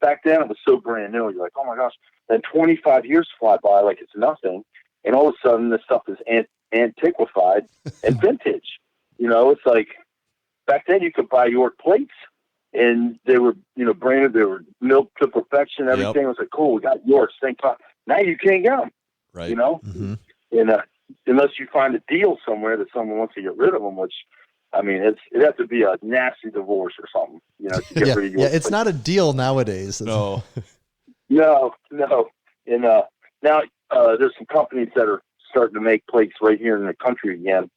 back then it was so brand new. You're like, oh my gosh! Then 25 years fly by like it's nothing, and all of a sudden this stuff is antiquified and vintage. It's like back then you could buy York plates, and they were branded. They were milked to perfection. Everything was like, cool. We got Yorks. Thank God. Now you can't get them. Right. Mm-hmm. And unless you find a deal somewhere that someone wants to get rid of them, which. I mean, it'd have to be a nasty divorce or something, to get rid of your it's not a deal nowadays. No. No. And now there's some companies that are starting to make plates right here in the country again,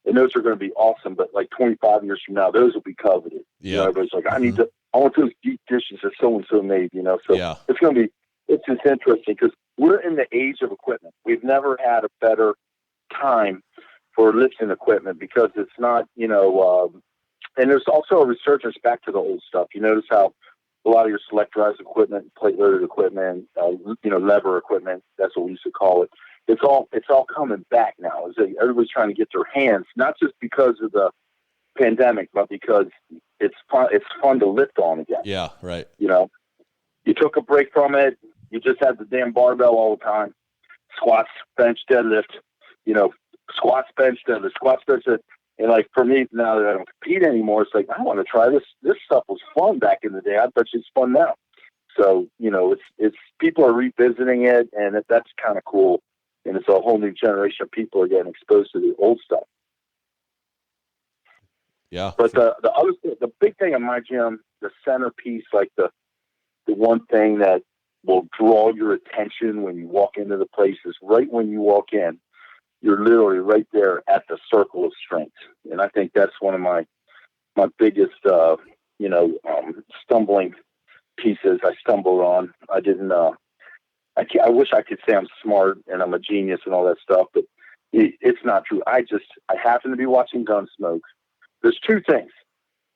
and those are going to be awesome. But 25 years from now, those will be coveted. Yeah. Everybody's like, I I want those deep dishes that so-and-so made, you know. So Yeah. it's just interesting because we're in the age of equipment. We've never had a better time for lifting equipment because it's not, you know, and there's also a resurgence back to the old stuff. You notice how a lot of your selectorized equipment, plate loaded equipment, you know, lever equipment, that's what we used to call it. It's all coming back now. Everybody's trying to get their hands, not just because of the pandemic, but because it's fun to lift on again. Yeah, right. You know, you took a break from it. You just had the damn barbell all the time. Squats, bench, deadlift, you know, squats, bench, deadlift, squats, bench, deadlift. And like for me, now that I don't compete anymore, it's like, I want to try this. This stuff was fun back in the day. I bet you it's fun now. So, you know, it's people are revisiting it, and that's kind of cool. And it's a whole new generation of people are getting exposed to the old stuff. Yeah. But the other thing, the big thing in my gym, the centerpiece, like the one thing that will draw your attention when you walk into the place is right when you walk in, you're literally right there at the circle of strength. And I think that's one of my biggest, you know, stumbling pieces I stumbled on. I didn't, I wish I could say I'm smart and I'm a genius and all that stuff, but it's not true. I happen to be watching Gunsmoke. There's two things.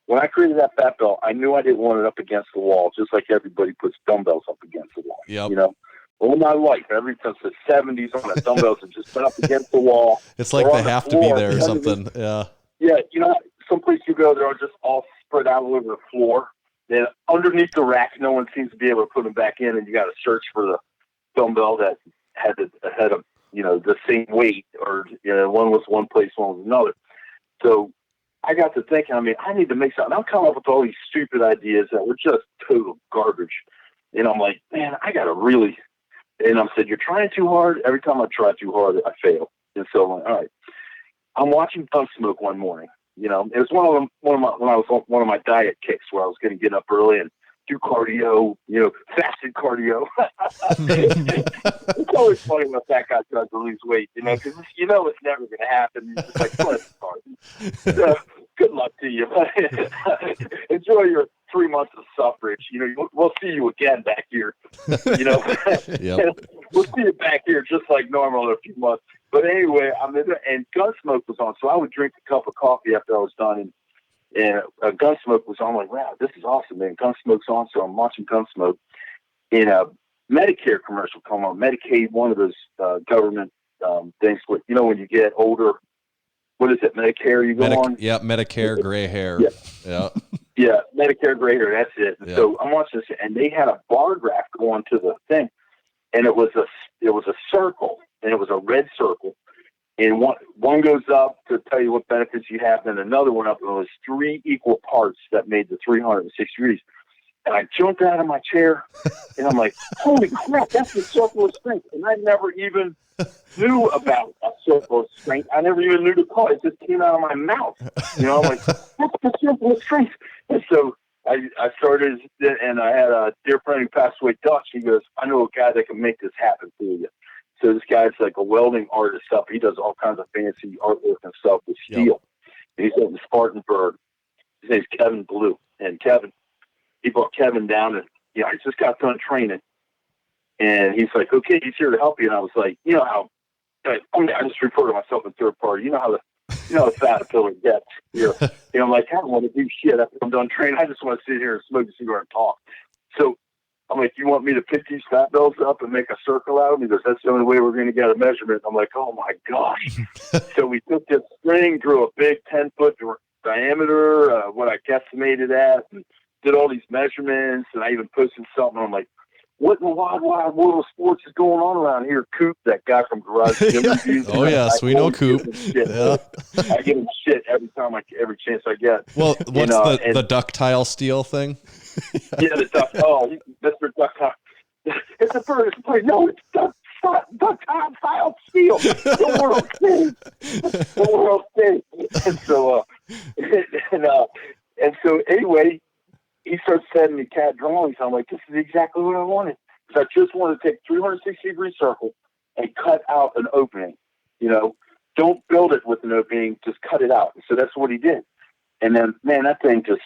When I created that fat belt, I knew I didn't want it up against the wall, just like everybody puts dumbbells up against the wall. Yep. You know, all my life, ever since the 70s on, the dumbbells have just been up against the wall. It's like they have to be there or something. Yeah. Yeah, you know, someplace you go, they're just all spread out all over the floor. Then underneath the rack, no one seems to be able to put them back in, and you got to search for the dumbbell that had a you know, the same weight, or you know, one was one place, one was another. So I got to thinking, I mean, I need to make something. I'm coming up with all these stupid ideas that were just total garbage. And I'm like, man, I got to really, and I said, you're trying too hard. Every time I try too hard, I fail. And so I'm like, all right. I'm watching Gunsmoke one morning. You know, it was when I was on one of my diet kicks where I was going to get up early and do cardio, you know, fasted cardio. It's always funny when a fat guy tries to lose weight, you know, because you know it's never going to happen. You're just like, let's start. So, good luck to you. Enjoy your 3 months of suffrage. You know, we'll see you again back here. You know, Yep. We'll see you back here just like normal in a few months. But anyway, I'm in there, and Gunsmoke was on, so I would drink a cup of coffee after I was done, and Gunsmoke was on. I'm like, wow, this is awesome, man. Gunsmoke's on, so I'm watching Gunsmoke. And a Medicare commercial come on, Medicaid, one of those government things with, you know, when you get older, what is it, Medicare you go on? Yeah, Medicare gray hair. Yeah. Yeah, Medicare gray hair, that's it. Yeah. So I'm watching this, and they had a bar graph go onto the thing, and it was a circle, and it was a red circle. And one goes up to tell you what benefits you have, and another one up, and it was 3 equal parts that made the 360 degrees. And I jumped out of my chair, and I'm like, holy crap, that's the circle of strength. And I never even knew about a circle of strength. I never even knew to call it. It just came out of my mouth. You know, I'm like, that's the circle of strength. And so I started, and I had a dear friend who passed away, Dutch. He goes, I know a guy that can make this happen for you. So this guy's like a welding artist stuff. He does all kinds of fancy artwork and stuff with steel. Yep. And he's in Spartanburg. His name's Kevin Blue. And he brought Kevin down, and I just got done training. And he's like, okay, he's here to help you. And I was like, you know how, I just refer to myself in third party. You know how the fat pillar gets here. I'm like, I don't want to do shit after I'm done training. I just want to sit here and smoke a cigar and talk. So I'm like, you want me to pick these fat bells up and make a circle out of them? He goes, that's the only way we're going to get a measurement. I'm like, oh my gosh. So we took this string, drew a big 10-foot diameter, what I guesstimated at, and did all these measurements. And I even posted something. I'm like, what in the wide world of sports is going on around here? Coop, that guy from Garage Gym Reviews. Oh yes, we know Coop. Yeah. I give him shit every chance I get. Well, what's the ductile steel thing? Yeah, the ductile. Oh, Mr. Ductile. It's a first play. No, it's ductile steel. The world thing. And so anyway, he starts sending me CAD drawings. I'm like, this is exactly what I wanted. Because I just wanted to take 360-degree circle and cut out an opening. Don't build it with an opening, just cut it out. So that's what he did. And then, man, that thing just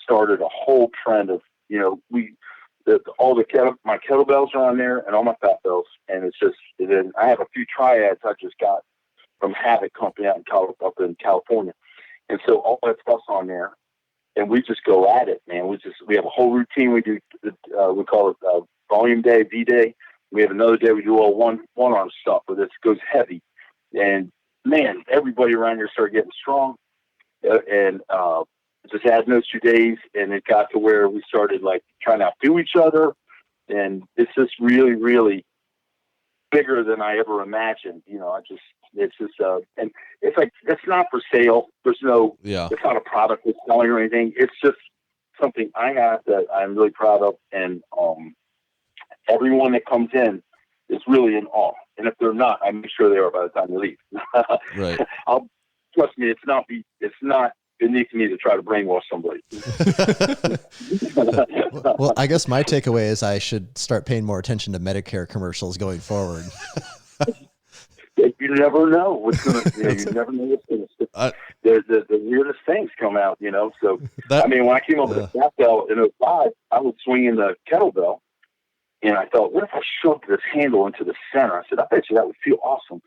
started a whole trend of, my kettlebells are on there and all my fat bells. And it's just, then I have a few triads I just got from Havoc Company out up in California. And so all that stuff's on there and we just go at it, man. We have a whole routine. We do, we call it volume day, V-day. We have another day we do all one arm stuff where this goes heavy. And man, everybody around here started getting strong. And just adding those 2 days, and it got to where we started like trying to outdo each other, and it's just really, really bigger than I ever imagined. And it's like it's not for sale. There's no, it's not a product we're selling or anything. It's just something I have that I'm really proud of, and everyone that comes in is really in awe. And if they're not, I make sure they are by the time they leave. Right. Trust me, it's not beneath me to try to brainwash somebody. Well, I guess my takeaway is I should start paying more attention to Medicare commercials going forward. You never know what's going to. You never know what's going to. The weirdest things come out. So when I came over to Ductile in 2005, I was swinging the kettlebell, and I thought, what if I shoved this handle into the center? I said, I bet you that would feel awesome.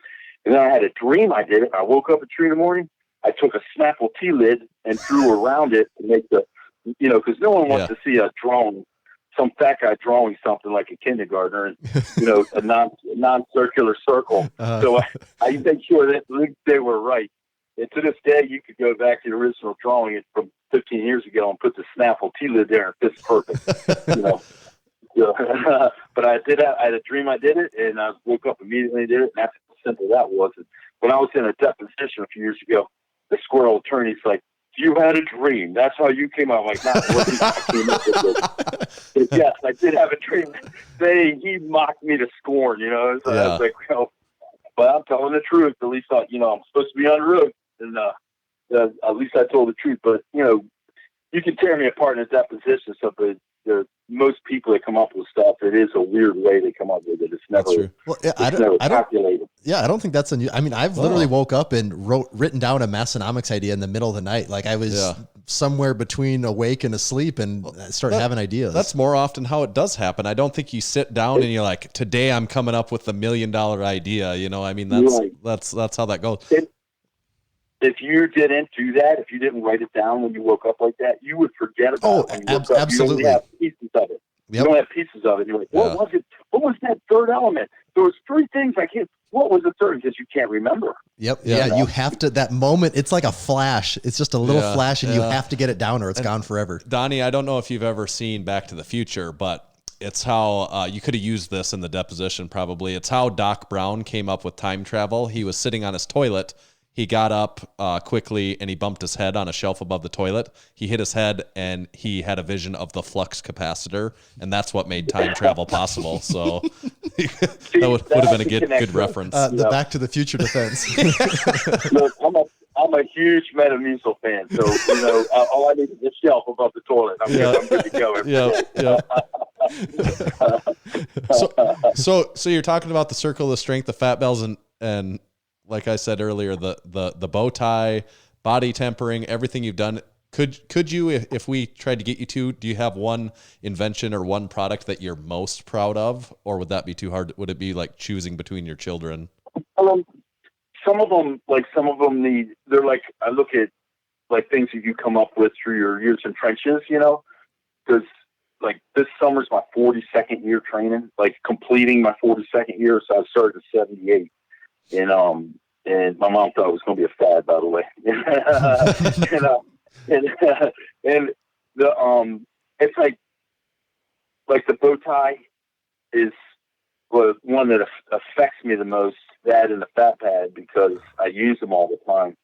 And then I had a dream I did it. I woke up at 3 a.m. I took a Snapple T-lid and threw around it to make because no one wants to see a drawing, some fat guy drawing something like a kindergartner and, a non-circular circle. So I made sure that they were right. And to this day, you could go back to the original drawing from 15 years ago and put the Snapple T-lid there and it fits perfect, But I did that. I had a dream I did it, and I woke up immediately and did it, and that's how simple that was. And when I was in a deposition a few years ago, the squirrel attorney's like, you had a dream. That's how you came out. I'm like, not what I came up with. But yes, I did have a dream. He mocked me to scorn, So I was like, but I'm telling the truth. At least I'm supposed to be on the road, and at least I told the truth. But you can tear me apart in a deposition, but most people that come up with stuff, it is a weird way they come up with it. It's never, true. Well, I don't calculated. Yeah, I don't think that's unusual. I mean, I've literally woke up and written down a Massenomics idea in the middle of the night. Like I was somewhere between awake and asleep and started having ideas. That's more often how it does happen. I don't think you sit down and you're like, today I'm coming up with $1 million idea. I mean, that's how that goes. If you didn't do that, if you didn't write it down when you woke up like that, you would forget about it. When you woke up. Absolutely. You don't have pieces of it. You don't have pieces of it. You're like, what was it? What was that third element? There was 3 things I can't. What was the third? Because you can't remember. Yep. Yeah. You have to, that moment, it's like a flash. It's just a little flash and you have to get it down or it's gone forever. Donnie, I don't know if you've ever seen Back to the Future, but it's how you could have used this in the deposition probably. It's how Doc Brown came up with time travel. He was sitting on his toilet. He got up quickly and he bumped his head on a shelf above the toilet. He hit his head and he had a vision of the flux capacitor, and that's what made time travel possible. So that would have been a good reference. The Back to the Future defense. Look, I'm a huge Metamucil fan, so all I need is a shelf above the toilet. I'm good to go. So you're talking about the circle of strength, the fat bells, and like I said earlier, the bow tie, body tempering, everything you've done. Could you, if we tried to get you to, do you have one invention or one product that you're most proud of, or would that be too hard? Would it be like choosing between your children? Some of them need. They're like, I look at like things that you come up with through your years in trenches, because like this summer's my 42nd year training, like completing my 42nd year. So I started at 78. And my mom thought it was going to be a fad, by the way. and it's like the bow tie is one that affects me the most. That and the fat pad, because I use them all the time.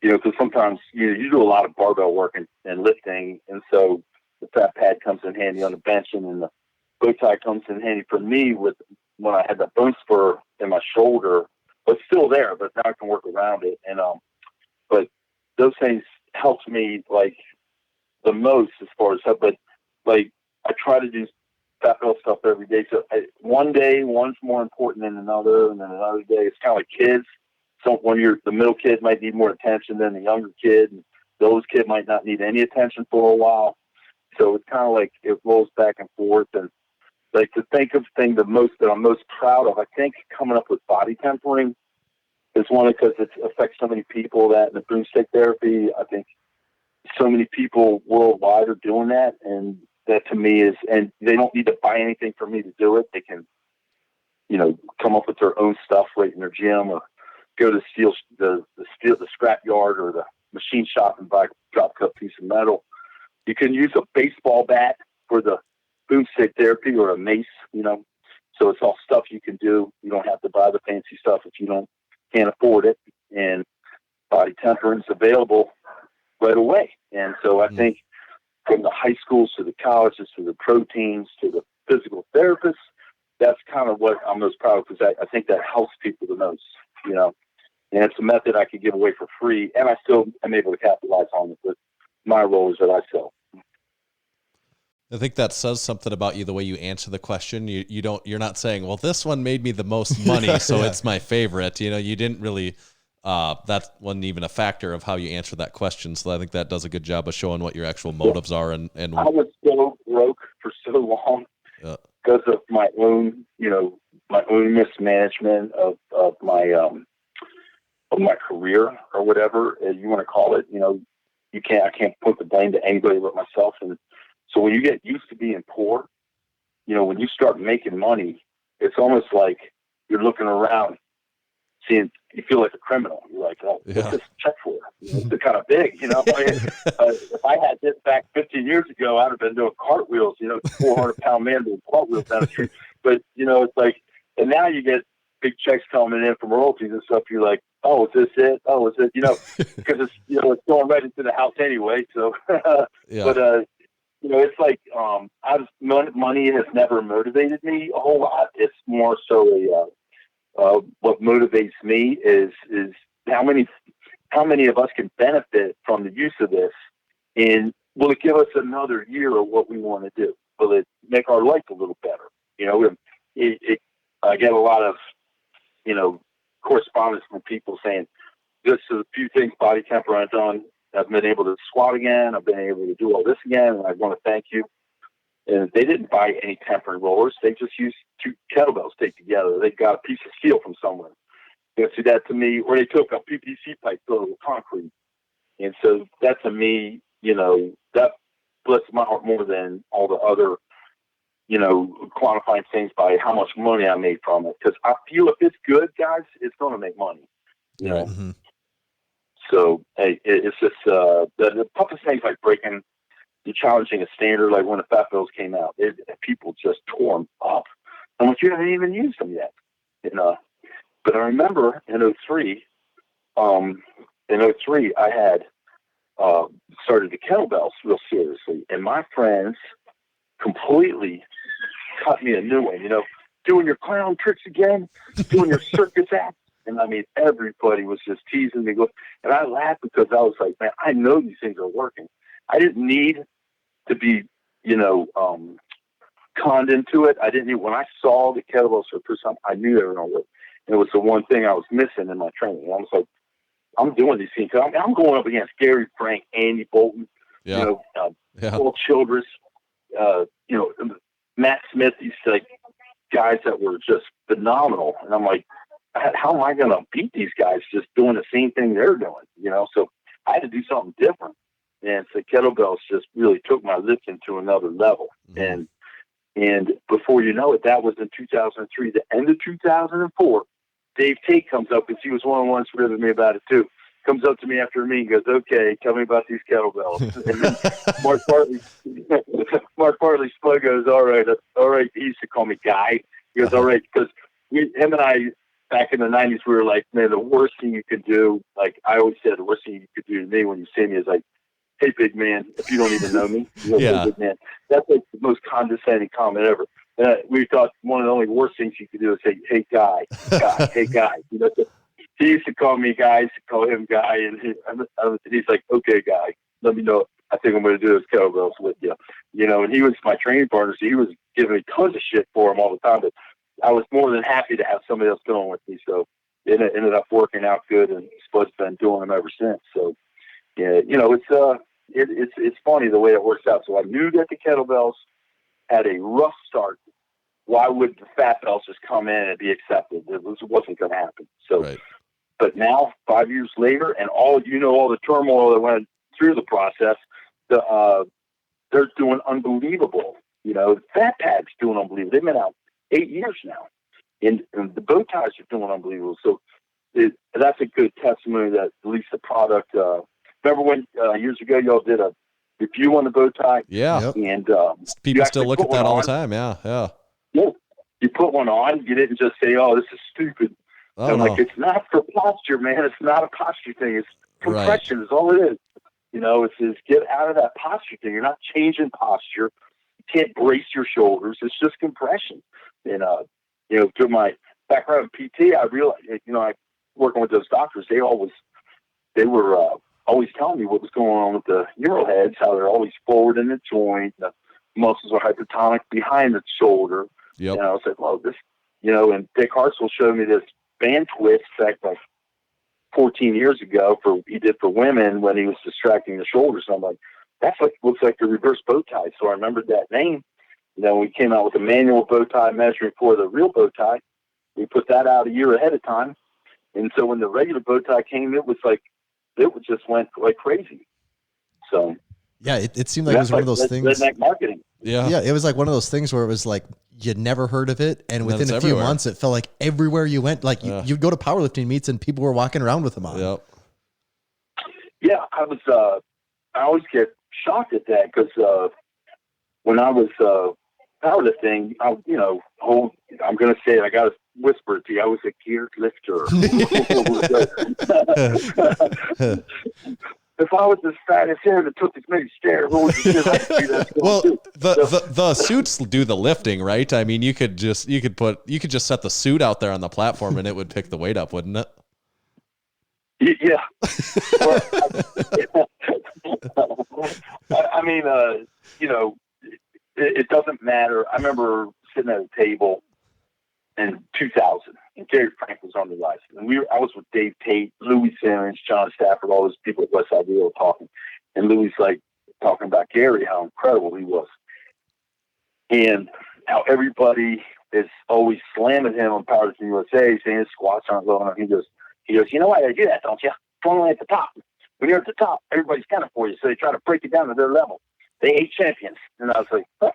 Because sometimes you do a lot of barbell work and lifting, and so the fat pad comes in handy on the bench, and the bow tie comes in handy for me when I had that bone spur in my shoulder. But still there, but now I can work around it. And, but those things helped me like the most as far as, but like I try to do fat bell stuff every day. So one day, one's more important than another. And then another day, it's kind of like kids. So when the middle kid might need more attention than the younger kid. And Those kids might not need any attention for a while. So it's kind of like it rolls back and forth. And like to think of thing the most that I'm most proud of, I think coming up with body tempering is one because it affects so many people. That in the broomstick therapy, I think so many people worldwide are doing that. And that to me is, and they don't need to buy anything from me to do it. They can, you know, come up with their own stuff right in their gym, or go to the scrap yard or the machine shop and buy a drop cut piece of metal. You can use a baseball bat for the boomstick therapy, or a mace, you know. So it's all stuff you can do. You don't have to buy the fancy stuff if you can't afford it. And body tempering is available right away. And so I think from the high schools to the colleges to the pro teams to the physical therapists, that's kind of what I'm most proud of, because I think that helps people the most, you know. And it's a method I could give away for free, and I still am able to capitalize on it with my rollers that I sell. I think that says something about you, the way you answer the question. You're not saying, well, this one made me the most money, so it's my favorite. You know, you didn't really, that wasn't even a factor of how you answer that question. So I think that does a good job of showing what your actual motives are. And I was so broke for so long because of my own, you know, my own mismanagement of my career, or whatever you want to call it. You know, I can't put the blame to anybody but myself. And so when you get used to being poor, you know, when you start making money, it's almost like you're looking around, you feel like a criminal. You're like, oh, what's this check for? It's kind of big, you know. If I had this back 15 years ago, I'd have been doing cartwheels, you know, 400-pound man doing cartwheels down the street. But, you know, it's like, and now you get big checks coming in from royalties and stuff. You're like, oh, is this it? Oh, is it? You know, because it's, you know, it's going right into the house anyway. So, but, you know, it's like, money has never motivated me a whole lot. It's more so what motivates me is how many of us can benefit from the use of this, and will it give us another year of what we want to do? Will it make our life a little better? You know, I get a lot of, you know, correspondence from people saying, this is a few things body temper I've done. I've been able to squat again. I've been able to do all this again, and I want to thank you. And they didn't buy any tempering rollers. They just used 2 kettlebells taped together. They got a piece of steel from somewhere. You know, so that to me, or they took a PVC pipe filled with concrete. And so that to me, you know, that blesses my heart more than all the other, you know, quantifying things by how much money I made from it. Because I feel if it's good, guys, it's going to make money. You know? Mm-hmm. So, hey, it's just the toughest things like breaking, challenging a standard, like when the fat bills came out, people just tore them up. I'm like, you haven't even used them yet. And, but I remember in 03, I had started the kettlebells real seriously, and my friends completely cut me a new one. You know, doing your clown tricks again, doing your circus act. And I mean, everybody was just teasing me. And I laughed because I was like, man, I know these things are working. I didn't need to be, you know, conned into it. I didn't need, when I saw the kettlebells for the first time, I knew they were going to work. And it was the one thing I was missing in my training. I was like, I'm doing these things. I'm going up against Gary Frank, Andy Bolton, you know, Paul Childress, you know, Matt Smith, these like guys that were just phenomenal. And I'm like, how am I going to beat these guys just doing the same thing they're doing? You know, so I had to do something different. And so kettlebells just really took my lifting to another level. Mm-hmm. And before you know it, that was in 2003. The end of 2004, Dave Tate comes up, because he was one of the ones ribbing me about it too. Comes up to me after a meeting and goes, okay, tell me about these kettlebells. And then Mark Bartley Spud goes, all right. He used to call me Guy. He goes, all right, because him and I, back in the 90s, we were like, man, the worst thing you could do, like I always said, the worst thing you could do to me when you see me is like, hey, big man, if you don't even know me, hey, big man. That's like the most condescending comment ever. We thought one of the only worst things you could do is say, hey, guy, hey, guy. You know, he used to call me Guy, I used to call him Guy, and he's like, okay, Guy, let me know. I think I'm going to do those kettlebells with you. You know, and he was my training partner, so he was giving me tons of shit for him all the time, but I was more than happy to have somebody else going with me. So it ended up working out good, and Spud's been doing them ever since. So, Yeah, it's funny the way it works out. So I knew that the kettlebells had a rough start. Why would the fat belts just come in and be accepted? It wasn't going to happen. So, Right. But now 5 years later, and all the turmoil that went through the process, they're doing unbelievable. Fat Pad's doing unbelievable. They've been out 8 years now, and the bow ties are doing unbelievable. So that's a good testimony that at least the product. Remember when years ago y'all did a review on the bow tie? Yeah. Yep. And People still look at that all the time. Yeah. Yeah. Yeah, you put one on. You didn't just say, "Oh, this is stupid." Oh, I'm no. like, it's not for posture, man. It's not a posture thing. It's compression. Is all it is. It's get out of that posture thing. You're not changing posture. You can't brace your shoulders. It's just compression. And through my background in PT, I realized, I working with those doctors. They were always telling me what was going on with the arrowheads, how they're always forward in the joint. The muscles are hypertonic behind the shoulder. Yep. And I was like, well, this, and Dick Hartzell showed me this band twist back like 14 years ago he did for women when he was distracting the shoulders. And I'm like, looks like the reverse bow tie. So I remembered that name. We came out with a manual bow tie measuring for the real bow tie. We put that out a year ahead of time. And so when the regular bow tie came, it just went like crazy. So Yeah, it seemed like it was one of those things. Redneck marketing. Yeah. Yeah, it was like one of those things where it was like you'd never heard of it, and within a few everywhere. months, it felt like everywhere you went, like you'd go to powerlifting meets and people were walking around with them on. Yep. Yeah, I always get shocked at that because when I was powerlifting, I'm going to say it, I got to whisper it to you. I was a geared lifter. If I was as fat as him that took as many stairs, what would you do? Well, the suits do the lifting, right? I mean, you could just set the suit out there on the platform and it would pick the weight up, wouldn't it? Yeah. I mean, it doesn't matter. I remember sitting at a table in 2000, and Gary Frank was on the rise. And I was with Dave Tate, Louis Simmons, John Stafford, all those people at Westside Real talking. And Louis like talking about Gary, how incredible he was. And how everybody is always slamming him on Powerlifting USA, saying his squats aren't low enough. He goes, you know why they do that, don't you? It's only at the top. When you're at the top, everybody's counting for you, so they try to break it down to their level. They hate champions. And I was like, huh?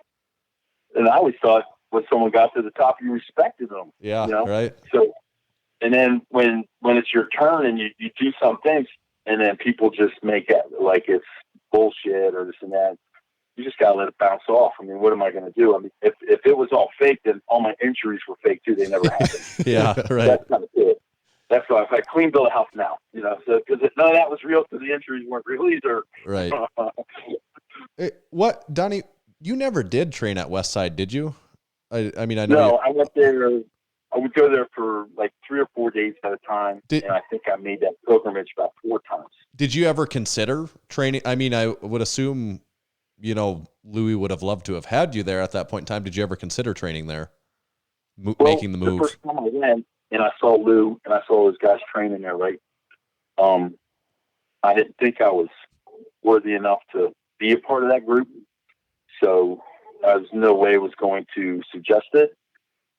And I always thought when someone got to the top, you respected them. Yeah, right. So, and then when it's your turn and you do some things, and then people just make it like it's bullshit or this and that, you just gotta let it bounce off. I mean, what am I going to do? I mean, if it was all fake, then all my injuries were fake too. They never happened. Yeah, right. That's kind of it. That's why I clean bill of health now, so because none of that was real, because the injuries weren't real either. Right. Hey, what, Donnie? You never did train at Westside, did you? I mean, I know. No, I went there. I would go there for like 3 or 4 days at a time, and I think I made that pilgrimage about 4 times. Did you ever consider training? I mean, I would assume, Louis would have loved to have had you there at that point in time. Did you ever consider training there, making the move? The first time I went, and I saw Lou, and I saw those guys training there, right? I didn't think I was worthy enough to be a part of that group, so I was no way was going to suggest it.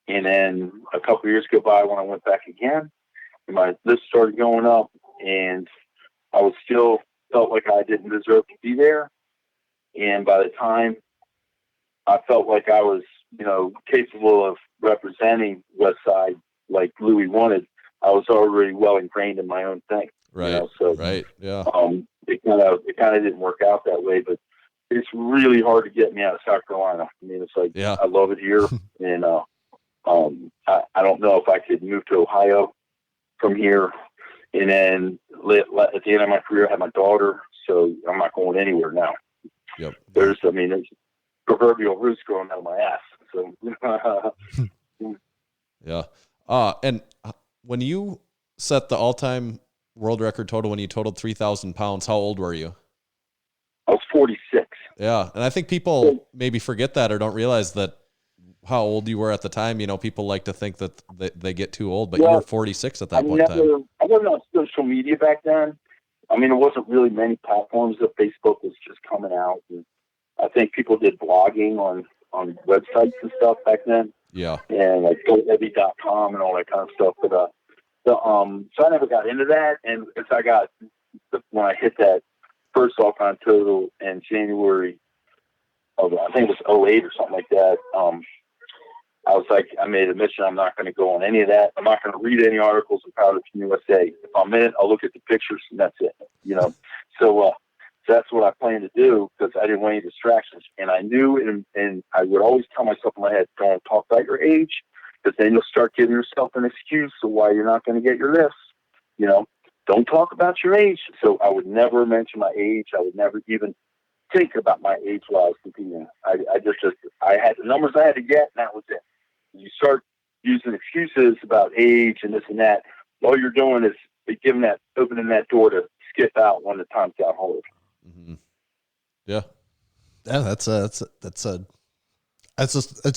And then a couple of years go by when I went back again, and my list started going up, and I was still felt like I didn't deserve to be there. And by the time I felt like I was, capable of representing Westside like Louis wanted, I was already well ingrained in my own thing. Right. So right. Yeah. It kind of didn't work out that way, but it's really hard to get me out of South Carolina. I mean, it's like, I love it here. And, I don't know if I could move to Ohio from here. And then at the end of my career, I had my daughter, so I'm not going anywhere now. Yep. There's proverbial roots growing out of my ass. So, yeah. And when you set the all-time world record total, when you totaled 3,000 pounds, how old were you? I was 46. Yeah. And I think people maybe forget that or don't realize that how old you were at the time. People like to think that they get too old, but you were 46 at that point in time. I wasn't on social media back then. I mean, there wasn't really many platforms that Facebook was just coming out. And I think people did blogging on websites and stuff back then. Yeah. And like GoHeavy.com and all that kind of stuff. But so I never got into that. And as I got, when I hit that first all-time total in January of, I think it was 08 or something like that, I was like, I made a mission. I'm not going to go on any of that. I'm not going to read any articles in Powerlifting USA. If I'm in it, I'll look at the pictures and that's it. You know, so that's what I plan to do because I didn't want any distractions. And I knew, and I would always tell myself in my head, don't talk about your age because then you'll start giving yourself an excuse of why you're not going to get your lifts. You know, don't talk about your age. So I would never mention my age. I would never even think about my age while I was competing. I had the numbers I had to get, and that was it. You start using excuses about age and this and that. All you're doing is opening that door to skip out when the time's got hold. Mm-hmm. Yeah. Yeah, that's a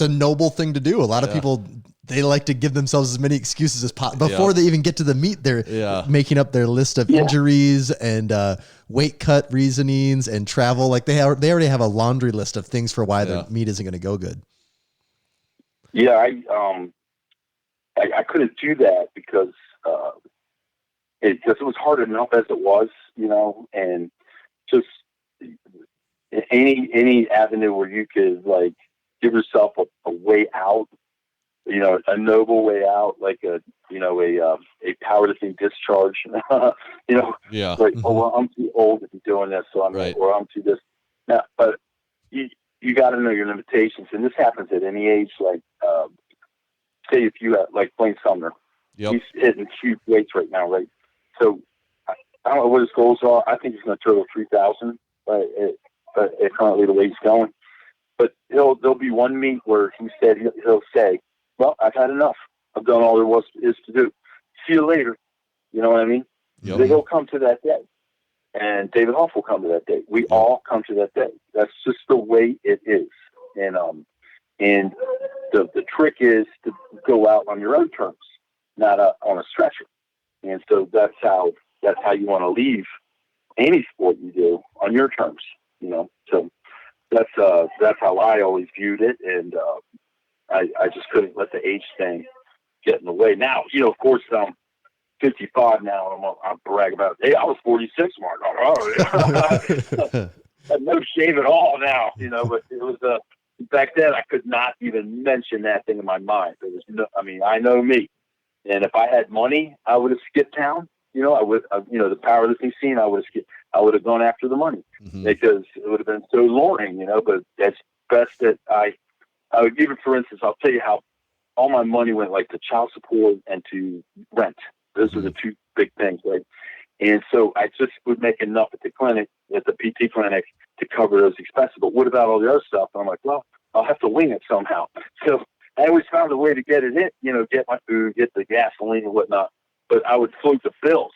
noble thing to do. A lot of people, they like to give themselves as many excuses as possible before they even get to the meet. They're making up their list of injuries and weight cut reasonings and travel. Like they already have a laundry list of things for why the meet isn't going to go good. Yeah, I couldn't do that because it was hard enough as it was, you know, and just any avenue where you could like give yourself a way out, you know, a noble way out, like a powerlifting discharge, you know, like, oh, well, I'm too old to be doing this. So or I'm too this. Now, but you got to know your limitations. And this happens at any age. Like, say if you have, like Blaine Sumner, he's hitting huge weights right now, right? So I don't know what his goals are. I think he's going to total 3,000, but currently the way he's going. But there'll be one meet where he'll say, well, I've had enough. I've done all there is to do. See you later. You know what I mean? Yep. He'll come to that day. And David Hoff will come to that day. We all come to that day. That's just the way it is. And the trick is to go out on your own terms, not on a stretcher. And so that's how you want to leave any sport you do, on your terms, you know. So that's how I always viewed it, and I just couldn't let the age thing get in the way. Now, you know, of course, I'm 55 now, and I'm brag about, hey, I was 46, Mark. Oh, no shame at all now, you know. But it was back then I could not even mention that thing in my mind. There was no, I mean, I know me, and if I had money, I would have skipped town. You know, I would, you know, the powerlifting scene, I would have gone after the money because it would have been so luring, you know. But that's best that I would give it. For instance, I'll tell you how all my money went, like to child support and to rent. Those are the two big things, right? And so I just would make enough at the clinic, at the PT clinic, to cover those expenses. But what about all the other stuff? And I'm like, well, I'll have to wing it somehow. So I always found a way to get it in, you know, get my food, get the gasoline and whatnot. But I would float the bills.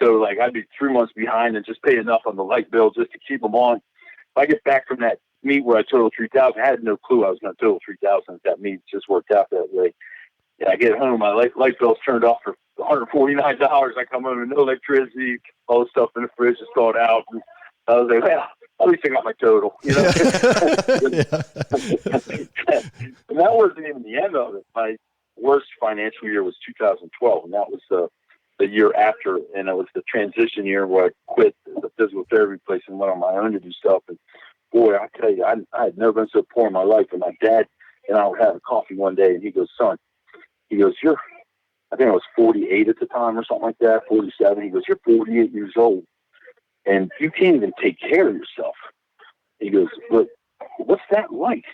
So, like, I'd be 3 months behind and just pay enough on the light bill just to keep them on. If I get back from that meet where I totaled 3,000, I had no clue I was going to total 3,000. That meet just worked out that way. And I get home, my light bill's turned off for $149. I come home with no electricity, all the stuff in the fridge is thawed out. And I was like, well, at least I got my total, you know. And that wasn't even the end of it. My worst financial year was 2012, and that was the year after, and it was the transition year where I quit the physical therapy place and went on my own to do stuff. And boy, I tell you, I had never been so poor in my life. And my dad and I were having coffee one day, and he goes, son, I think I was 48 at the time or something like that, 47. He goes, you're 48 years old, and you can't even take care of yourself. He goes, but what's that like?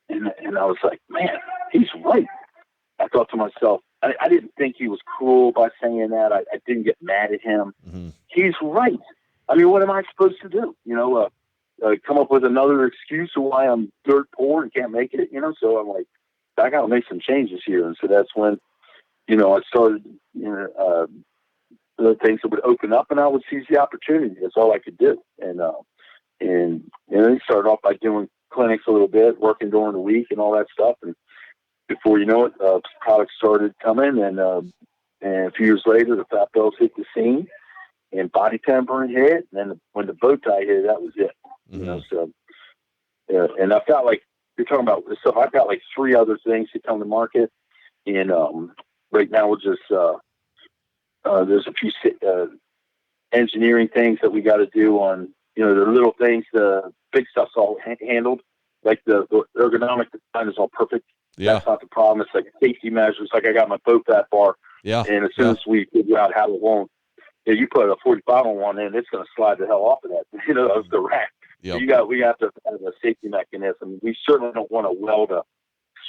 And I was like, man, he's right. I thought to myself, I didn't think he was cruel by saying that. I didn't get mad at him. Mm-hmm. He's right. I mean, what am I supposed to do? You know, come up with another excuse of why I'm dirt poor and can't make it, you know? So I'm like, I got to make some changes here. And so that's when, you know, I started, you know, the things that would open up, and I would seize the opportunity. That's all I could do. And you know, he started off by doing clinics a little bit, working during the week and all that stuff. And before you know it, products started coming, and a few years later, the Fat Bells hit the scene. and body tempering hit. And then when the bow tie hit, that was it. You know, so, and I've got like, you're talking about this stuff. I've got like 3 other things to come to market. And right now we're just, there's a few engineering things that we got to do on, you know, the little things. The big stuff's all handled. Like the ergonomic design is all perfect. Yeah. That's not the problem. It's like safety measures. Like I got my bow fat bar. Yeah. And as soon as we figure out how it won't, you put a 45 on one end, it's going to slide the hell off of that, you know, of the rack. Yep. We have to have a safety mechanism. We certainly don't want to weld a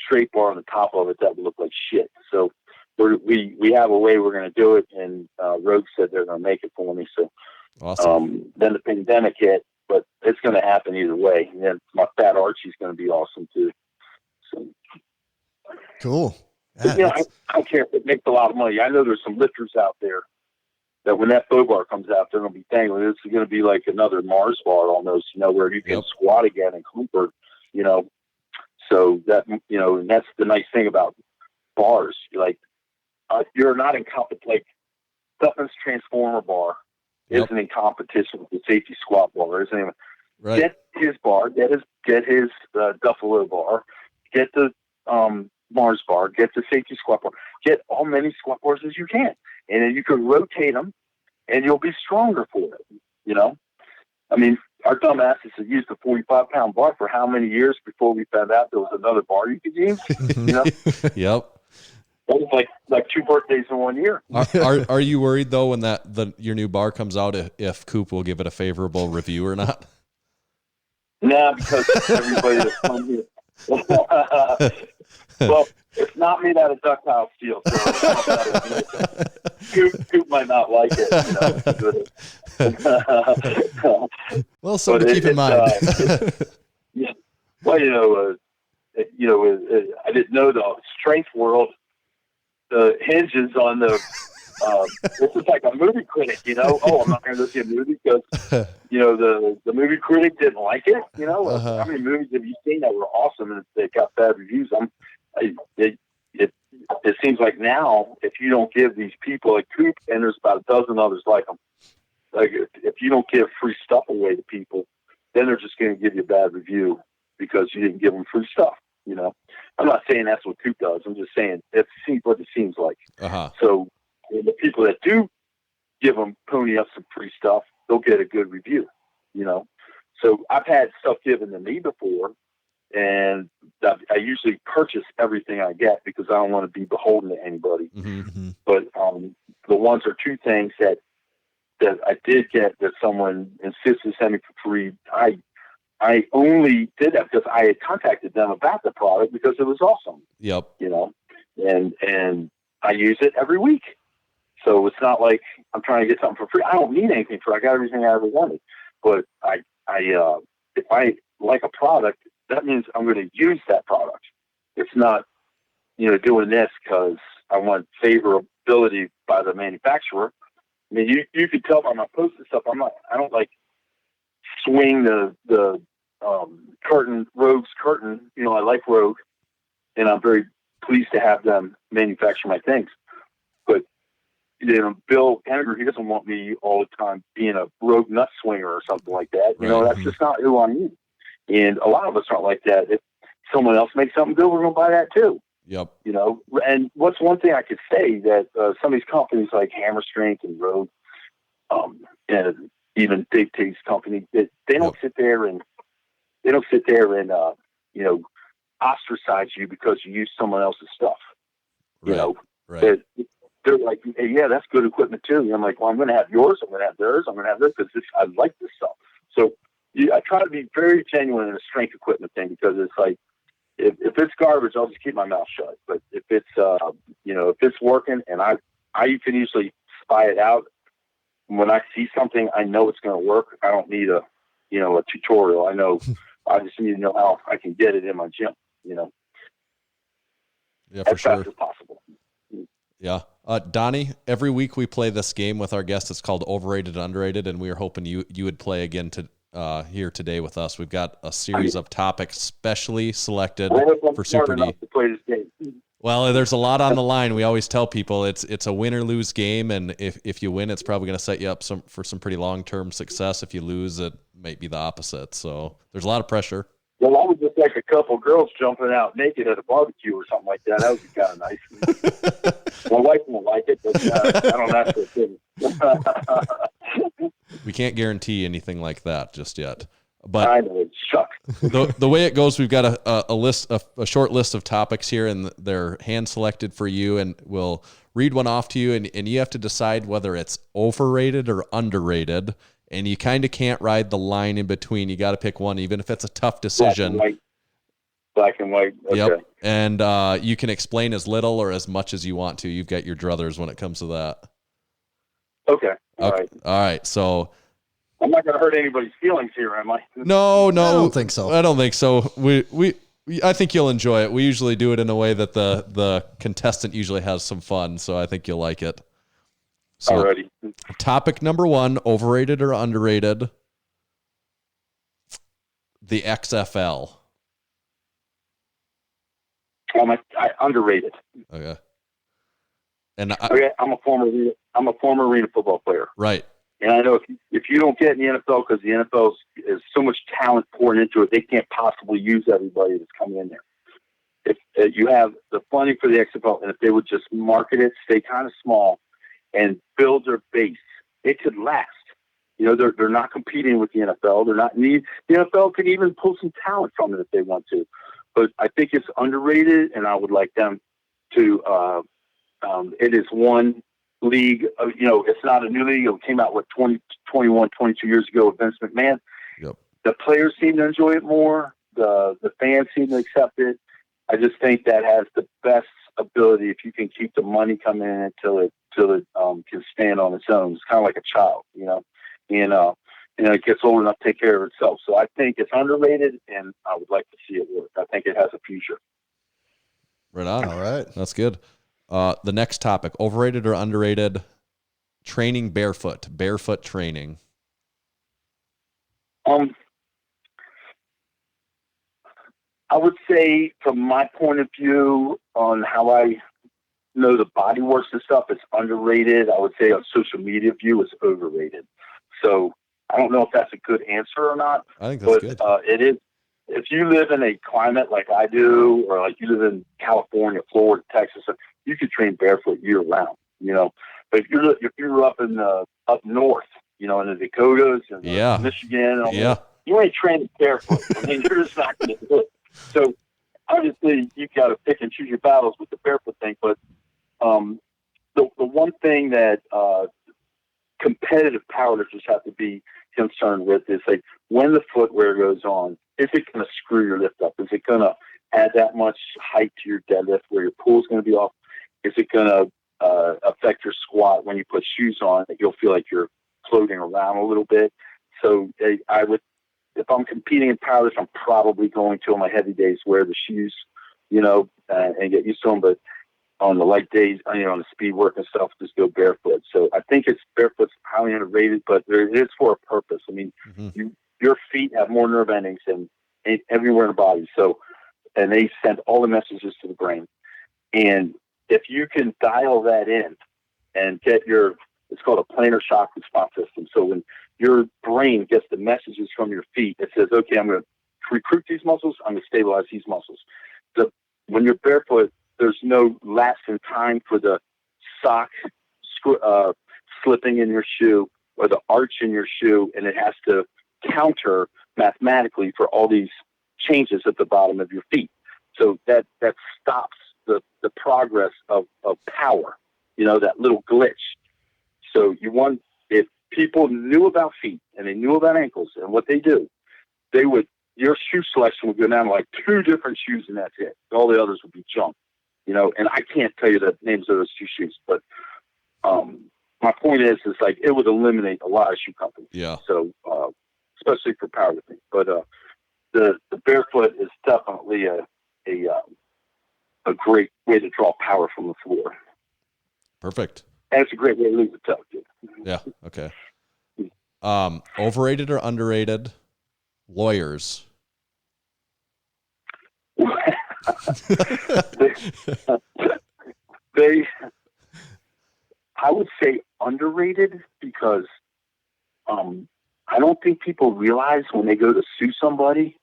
straight bar on the top of it. That would look like shit. So we have a way we're going to do it. And Rogue said they're going to make it for me. So Awesome. then the pandemic hit, but it's going to happen either way. And then my fat Archie's going to be awesome too. So Cool. yeah, you know, I don't care if it makes a lot of money. I know there's some lifters out there that when that bow bar comes out, they're going to be dangling. It's going to be like another Mars bar almost, you know, where you can squat again and comfort, you know. So that, you know, and that's the nice thing about bars. You're not in competition. Like Duffman's Transformer bar isn't in competition with the safety squat bar, isn't it? Right. Get his bar, get his Duffalo bar, get the Mars bar, get the safety squat bar, get all many squat bars as you can. And then you can rotate them and you'll be stronger for it. You know, I mean, our dumbasses have used the 45-pound bar for how many years before we found out there was another bar you could use, you know? Yep. That was like 2 birthdays in 1 year. Are you worried though when your new bar comes out if Coop will give it a favorable review or not? Nah, because everybody that's come here. Well, it's not made out of ductile steel. So Coop might not like it. You know? Well, so to keep in mind. Yeah. Well, I didn't know the strength world. The hinges on the. This is like a movie critic, you know. Oh, I'm not going to go see a movie because you know the movie critic didn't like it. You know, how many movies have you seen that were awesome and they got bad reviews? It seems like now if you don't give these people like Coop, and there's about a dozen others like them, like if you don't give free stuff away to people, then they're just going to give you a bad review because you didn't give them free stuff. You know, I'm not saying that's what Coop does. I'm just saying it seems what it seems like. So the people that do give them pony up some free stuff, they'll get a good review. You know, so I've had stuff given to me before. And I usually purchase everything I get because I don't want to be beholden to anybody. Mm-hmm. But the ones or 2 things that I did get that someone insisted to send me for free, I only did that because I had contacted them about the product because it was awesome. Yep. You know, and I use it every week. So it's not like I'm trying to get something for free. I don't need anything for it. I got everything I ever wanted. But if I like a product, that means I'm going to use that product. It's not, you know, doing this because I want favorability by the manufacturer. I mean, you could tell by my posts and stuff. I don't like swing the Rogue's curtain. You know, I like Rogue, and I'm very pleased to have them manufacture my things. But you know, Bill Henniger, he doesn't want me all the time being a Rogue nut swinger or something like that. You know, that's just not who I am. And a lot of us aren't like that. If someone else makes something good, we're going to buy that too. Yep. You know, and what's one thing I could say that some of these companies like Hammer Strength and Rogue, and even Big Taste company, they don't sit there and you know, ostracize you because you use someone else's stuff. You know, they're like, hey, yeah, that's good equipment too. And I'm like, well, I'm going to have yours. I'm going to have theirs. I'm going to have this because I like this stuff. So I try to be very genuine in a strength equipment thing because it's like, if it's garbage, I'll just keep my mouth shut. But if it's, you know, if it's working and I can usually spy it out. When I see something, I know it's going to work. I don't need a tutorial. I know, I just need to know how I can get it in my gym, you know, as fast as possible. Yeah. Donnie, every week we play this game with our guests. It's called Overrated and Underrated. And we were hoping you would play again here today with us. We've got a series of topics specially selected for Super D. Well, there's a lot on the line. We always tell people it's a win or lose game, and if you win, it's probably going to set you up for some pretty long-term success. If you lose, it might be the opposite. So there's a lot of pressure. Well, I would just like a couple girls jumping out naked at a barbecue or something like that. That would be kind of nice. My wife won't like it, but I don't ask for it. We can't guarantee anything like that just yet. But I know, shucks. the way it goes, we've got a short list of topics here, and they're hand selected for you, and we'll read one off to you, and you have to decide whether it's overrated or underrated. And you kind of can't ride the line in between. You got to pick one, even if it's a tough decision. Black and white. Okay. Yep. And you can explain as little or as much as you want to. You've got your druthers when it comes to that. Okay. All right. All right. So I'm not going to hurt anybody's feelings here, am I? No. I don't think so. I don't think so. I think you'll enjoy it. We usually do it in a way that the contestant usually has some fun. So I think you'll like it. So, alrighty. Topic number 1, overrated or underrated? The XFL. I underrated. Okay. And I'm a former arena football player. Right. And I know if you don't get in the NFL, because the NFL is so much talent pouring into it, they can't possibly use everybody that's coming in there. If you have the funding for the XFL, and if they would just market it, stay kind of small, and build their base, it could last. You know, they're not competing with the NFL. The NFL could even pull some talent from it if they want to. But I think it's underrated, and I would like them to. It is one league. It's not a new league. It came out 22 years ago with Vince McMahon. Yep. The players seem to enjoy it more. The fans seem to accept it. I just think that has the best ability if you can keep the money coming in until it can stand on its own. It's kind of like a child, and it gets old enough to take care of itself. So I think it's underrated, and I would like to see it work. I think it has a future. Right on. All right. That's good. The next topic, overrated or underrated? Training barefoot training. I would say, from my point of view on how I know the body works and stuff, it's underrated. I would say on social media view, it's overrated. So I don't know if that's a good answer or not. I think that's good. It is. If you live in a climate like I do, or like you live in California, Florida, Texas, you could train barefoot year round. But if you're up north, in the Dakotas and Michigan, you ain't training barefoot. I mean, you're just not going to do it. So obviously you've got to pick and choose your battles with the barefoot thing. But the one thing that competitive powerlifters have to be concerned with is, like, when the footwear goes on, is it going to screw your lift up? Is it going to add that much height to your deadlift where your pull's going to be off? Is it going to affect your squat when you put shoes on that you'll feel like you're floating around a little bit? So I would, if I'm competing in powerlift, I'm probably going to, on my heavy days, wear the shoes, and get used to them. But on the light days, on the speed work and stuff, just go barefoot. So I think barefoot's highly underrated, but it is for a purpose. I mean, your feet have more nerve endings than everywhere in the body. So, and they send all the messages to the brain. And if you can dial that in and get it's called a planar shock response system. So when your brain gets the messages from your feet, it says, okay, I'm going to recruit these muscles. I'm going to stabilize these muscles. So when you're barefoot, there's no lapse in time for the sock slipping in your shoe or the arch in your shoe, and it has to counter mathematically for all these changes at the bottom of your feet. So that stops the progress of power, that little glitch. So if people knew about feet and they knew about ankles and what they do, your shoe selection would go down to like 2 different shoes and that's it. All the others would be junk, and I can't tell you the names of those 2 shoes, but my point is like, it would eliminate a lot of shoe companies. Yeah. So, especially for powerlifting, but the barefoot is definitely a great way to draw power from the floor. Perfect. And it's a great way to lose the toe, too. Yeah. Okay. Overrated or underrated? Lawyers. they, I would say underrated because I don't think people realize when they go to sue somebody,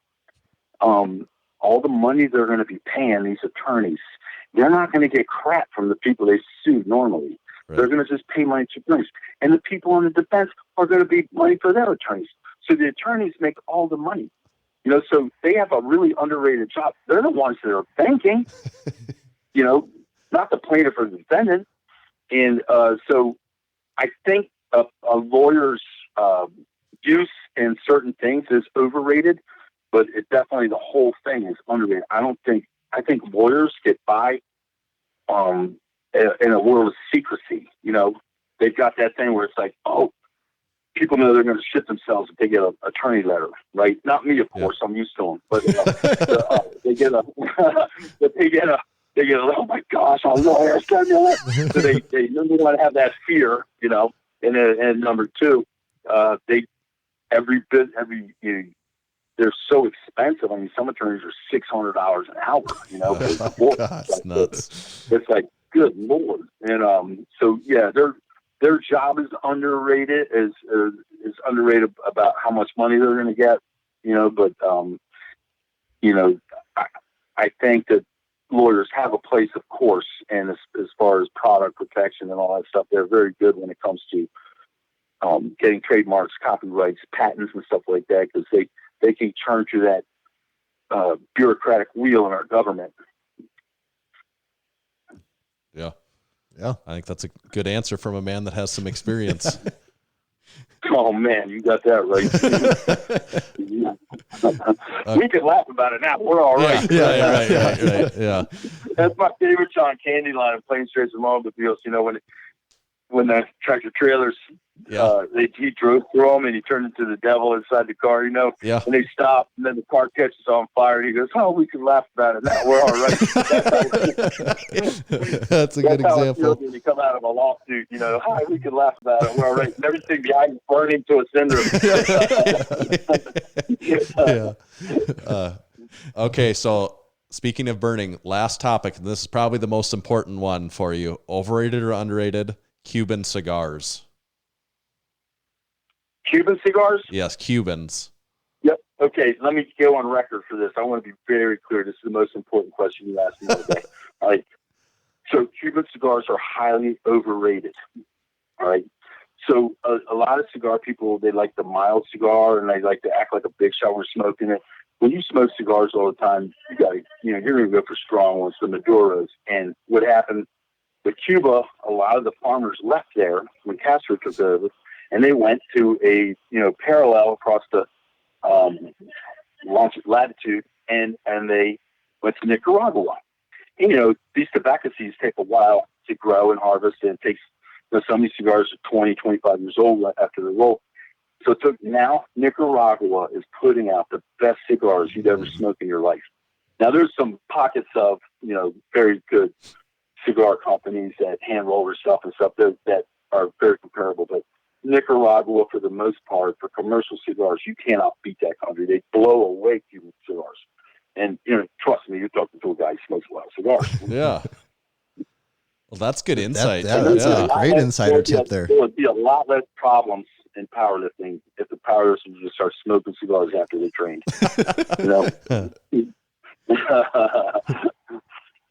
all the money they're going to be paying these attorneys, they're not going to get crap from the people they sued normally. Right. They're going to just pay money to attorneys. And the people in the defense are going to be money for their attorneys. So the attorneys make all the money. You know, so they have a really underrated job. They're the ones that are banking, you know, not the plaintiff or the defendant. And so I think a lawyer's use in certain things is overrated, but it definitely, the whole thing is underrated. I think lawyers get by in a world of secrecy. You know, they've got that thing where it's like, oh, people know they're going to shit themselves if they get an attorney letter, right? Not me, of course. I'm used to them, but they get a, oh my gosh, I'm lawyer. So they don't want to have that fear, you know. And number two, they're so expensive. I mean, some attorneys are $600 an hour, you know. Oh, God, it's nuts. It's like, good Lord. And so yeah, their job is underrated, is underrated about how much money they're going to get, you know, but, you know, I think that lawyers have a place, of course, and as far as product protection and all that stuff, they're very good when it comes to getting trademarks, copyrights, patents, and stuff like that, because they can turn to that bureaucratic wheel in our government. Yeah. Yeah, I think that's a good answer from a man that has some experience. Oh man, you got that right. We can laugh about it now. We're all right. Yeah, right. Yeah, that's my favorite John Candy line of Planes, Trains, and Automobiles. You know, when the tractor trailers, he drove through them and he turned into the devil inside the car. You know, and they stop and then the car catches on fire and he goes, "Oh, we can laugh about it now. We're all right." That's a good example. When you come out of a lawsuit, you know, "Hi, we can laugh about it. We're all right." And everything behind is burning to a cinder. Okay, so speaking of burning, last topic, and this is probably the most important one for you: overrated or underrated Cuban cigars? Cuban cigars? Yes, Cubans. Yep. Okay, let me go on record for this. I want to be very clear. This is the most important question you asked me today. All right. So Cuban cigars are highly overrated. All right. So a lot of cigar people, they like the mild cigar and they like to act like a big shot when smoking it. When you smoke cigars all the time, you're going to go for strong ones, the Maduros. And what happened with Cuba, a lot of the farmers left there when Castro took over, and they went to a, parallel across the latitude, and they went to Nicaragua. And, these tobacco seeds take a while to grow and harvest, and it takes, some of these cigars are 20, 25 years old after they roll. So now Nicaragua is putting out the best cigars you'd ever smoke in your life. Now there's some pockets of, very good cigar companies that hand roll their stuff and stuff that are very comparable, but Nicaragua, for the most part, for commercial cigars, you cannot beat that country. They blow away Cuban cigars. And, trust me, you're talking to a guy who smokes a lot of cigars. Yeah. Well, that's good insight. That's a great insider tip there. There would be a lot less problems in powerlifting if the powerlifters would just start smoking cigars after they trained. There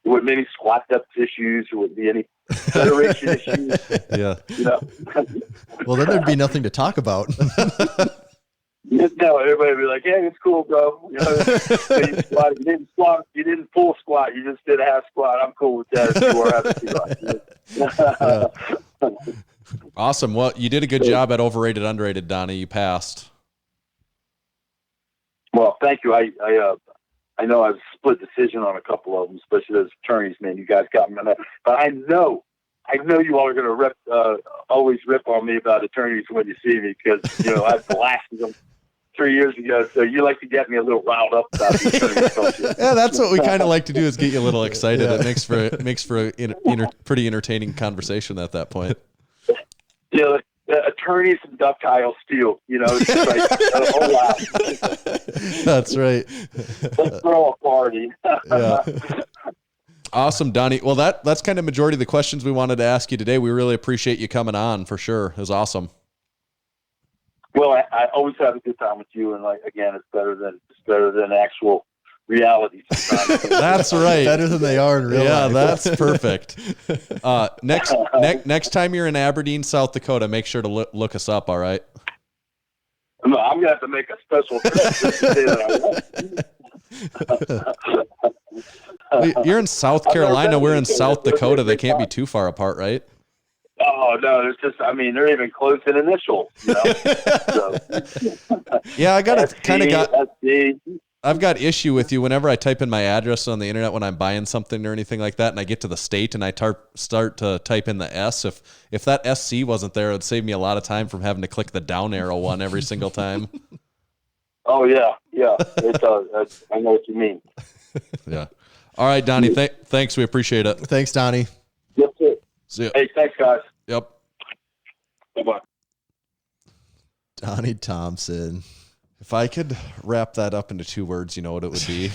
wouldn't be any squat depth issues. There wouldn't be any federation issues. Yeah. Well, then there'd be nothing to talk about. No, everybody would be like, "Yeah, it's cool, bro. You didn't squat. You didn't full squat. You just did a half squat. I'm cool with that. Awesome. Well, you did a good job at overrated, underrated, Donnie. You passed. Well, thank you. I know I've split decision on a couple of them, especially those attorneys, man. You guys got me on that. But I know you all are going to always rip on me about attorneys when you see me because, I blasted them 3 years ago. So you like to get me a little riled up about the attorneys. Yeah, that's what we kind of like to do is get you a little excited. Yeah. It makes for a pretty entertaining conversation at that point. Yeah, the attorneys and ductile steel, it's just like, oh, wow. That's right. Let's throw a party. Yeah. Awesome, Donnie. Well, that's kind of majority of the questions we wanted to ask you today. We really appreciate you coming on for sure. It was awesome. Well, I always have a good time with you, and again, it's better than actual reality sometimes. That's right. Better than they are in real life. Yeah, that's perfect. Next time you're in Aberdeen, South Dakota, make sure to look us up. All right. No, I'm gonna have to make a special trip just to say that I won't. You're in South Carolina. We're in South Dakota. They can't be too far apart, right? Oh no, there's just they're even close in initials. So. Yeah, I got SC. I've got issue with you whenever I type in my address on the internet when I'm buying something or anything like that, and I get to the state and I start to type in the S. If that SC wasn't there, it would save me a lot of time from having to click the down arrow one every single time. Oh yeah. It does. I know what you mean. Yeah. All right, Donnie. Thanks. We appreciate it. Thanks, Donnie. Yes, sir. See ya. Hey, thanks, guys. Yep. Bye-bye. Donnie Thompson. If I could wrap that up into 2 words, you know what it would be?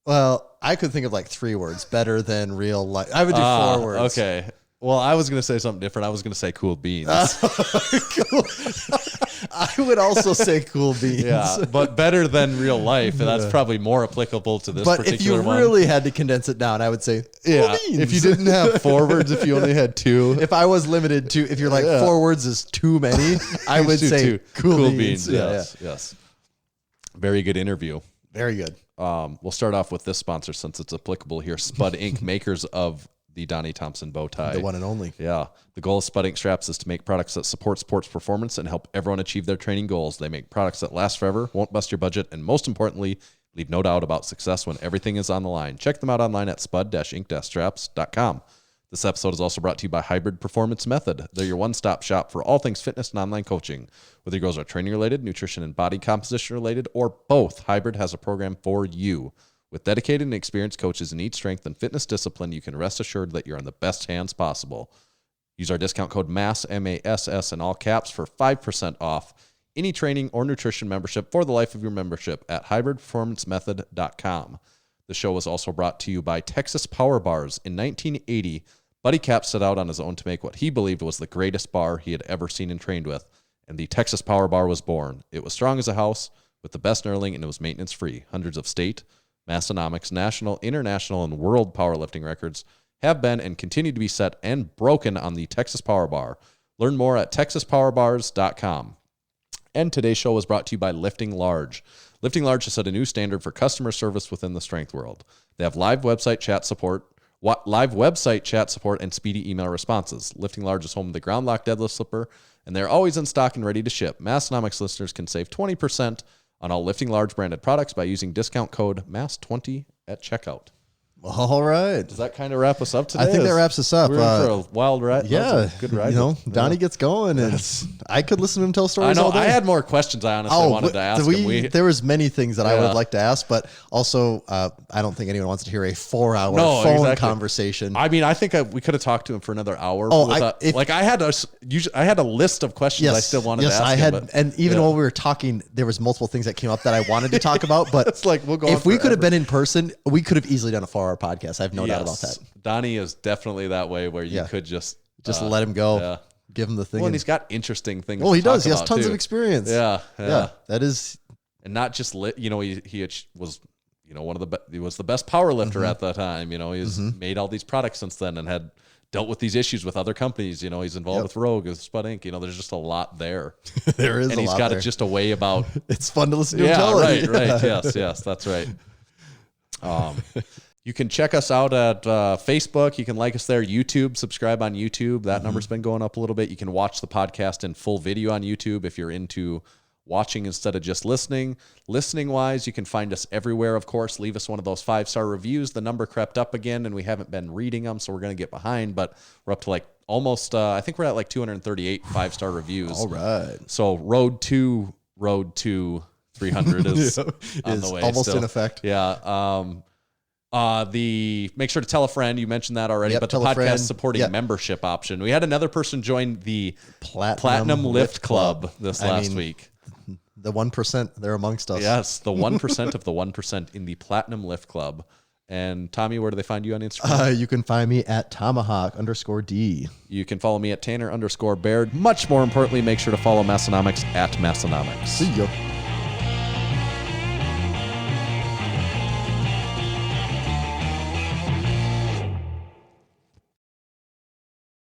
Well, I could think of 3 words. Better than real life. I would do 4 words. Okay. Well, I was going to say something different. I was going to say cool beans. Cool. I would also say cool beans. Yeah, but better than real life. That's probably more applicable to this particular one. But if you really had to condense it down, I would say cool beans. If you didn't have 4 words, if you only had 2. If I was limited to, if you're 4 words is too many, I would say cool beans. Yes. Very good interview. Very good. We'll start off with this sponsor since it's applicable here. Spud Inc., makers of the Donnie Thompson bow tie. The one and only. Yeah. The goal of Spud Inc. straps is to make products that support sports performance and help everyone achieve their training goals. They make products that last forever, won't bust your budget, and most importantly, leave no doubt about success when everything is on the line. Check them out online at spud-inc-straps.com. This episode is also brought to you by Hybrid Performance Method. They're your one-stop shop for all things fitness and online coaching. Whether your goals are training-related, nutrition and body composition-related, or both, Hybrid has a program for you. With dedicated and experienced coaches in each strength and fitness discipline, you can rest assured that you're in the best hands possible. Use our discount code MASS, M-A-S-S, in all caps for 5% off any training or nutrition membership for the life of your membership at hybridperformancemethod.com. The show was also brought to you by Texas Power Bars. In 1980, Buddy Cap set out on his own to make what he believed was the greatest bar he had ever seen and trained with, and the Texas Power Bar was born. It was strong as a house with the best knurling, and it was maintenance-free. Hundreds of state, Massenomics, national, international, and world powerlifting records have been and continue to be set and broken on the Texas Power Bar. Learn more at texaspowerbars.com. And today's show was brought to you by Lifting Large. Lifting Large has set a new standard for customer service within the strength world. They have live website chat support, and speedy email responses. Lifting Large is home to the Ground Lock Deadlift Slipper, and they're always in stock and ready to ship. Massenomics listeners can save 20% on all Lifting Large branded products by using discount code MASS20 at checkout. All right. Does that kind of wrap us up today? I think that wraps us up. We're in for a wild ride. Yeah. Good ride. Donnie gets going, and I could listen to him tell stories I know. all day. I had more questions I honestly wanted to ask him. There was many things that I would like to ask, but also I don't think anyone wants to hear a 4-hour phone conversation. I mean, I think we could have talked to him for another hour. I had a list of questions I still wanted to ask him. And even while we were talking, there was multiple things that came up that I wanted to talk about. But it's like we'll go. If we could have been in person, we could have easily done a 4-hour podcast. I have no doubt about that. Donnie is definitely that way where you could just let him go, give him the thing. Well, and he's got interesting things. Well, he does. He has tons of experience. Yeah. That is, and not just he was he was the best power lifter at the time. He's made all these products since then and had dealt with these issues with other companies. He's involved with Rogue, with Spud Inc. There's just a lot there. There is, and he's got just a way about. It's fun to listen to him tell it. Right. Yes, that's right. You can check us out at Facebook. You can like us there. YouTube, subscribe on YouTube. That number's been going up a little bit. You can watch the podcast in full video on YouTube if you're into watching instead of just listening. Listening-wise, you can find us everywhere, of course. Leave us one of those 5-star reviews. The number crept up again, and we haven't been reading them, so we're going to get behind. But we're up to almost, I think we're at 238 5-star reviews. All right. So road to 300 is on the way. Almost still. in effect. Yeah. Make sure to tell a friend. You mentioned that already, Yep, but the tell a podcast friend. supporting Yep. membership option. We had another person join the Platinum Lift Club this last week. The 1%, they're amongst us. Yes, the 1% of the 1% in the Platinum Lift Club. And Tommy, where do they find you on Instagram? You can find me at Tomahawk_D. You can follow me at Tanner_Baird. Much more importantly, make sure to follow Massenomics at Massenomics. See ya.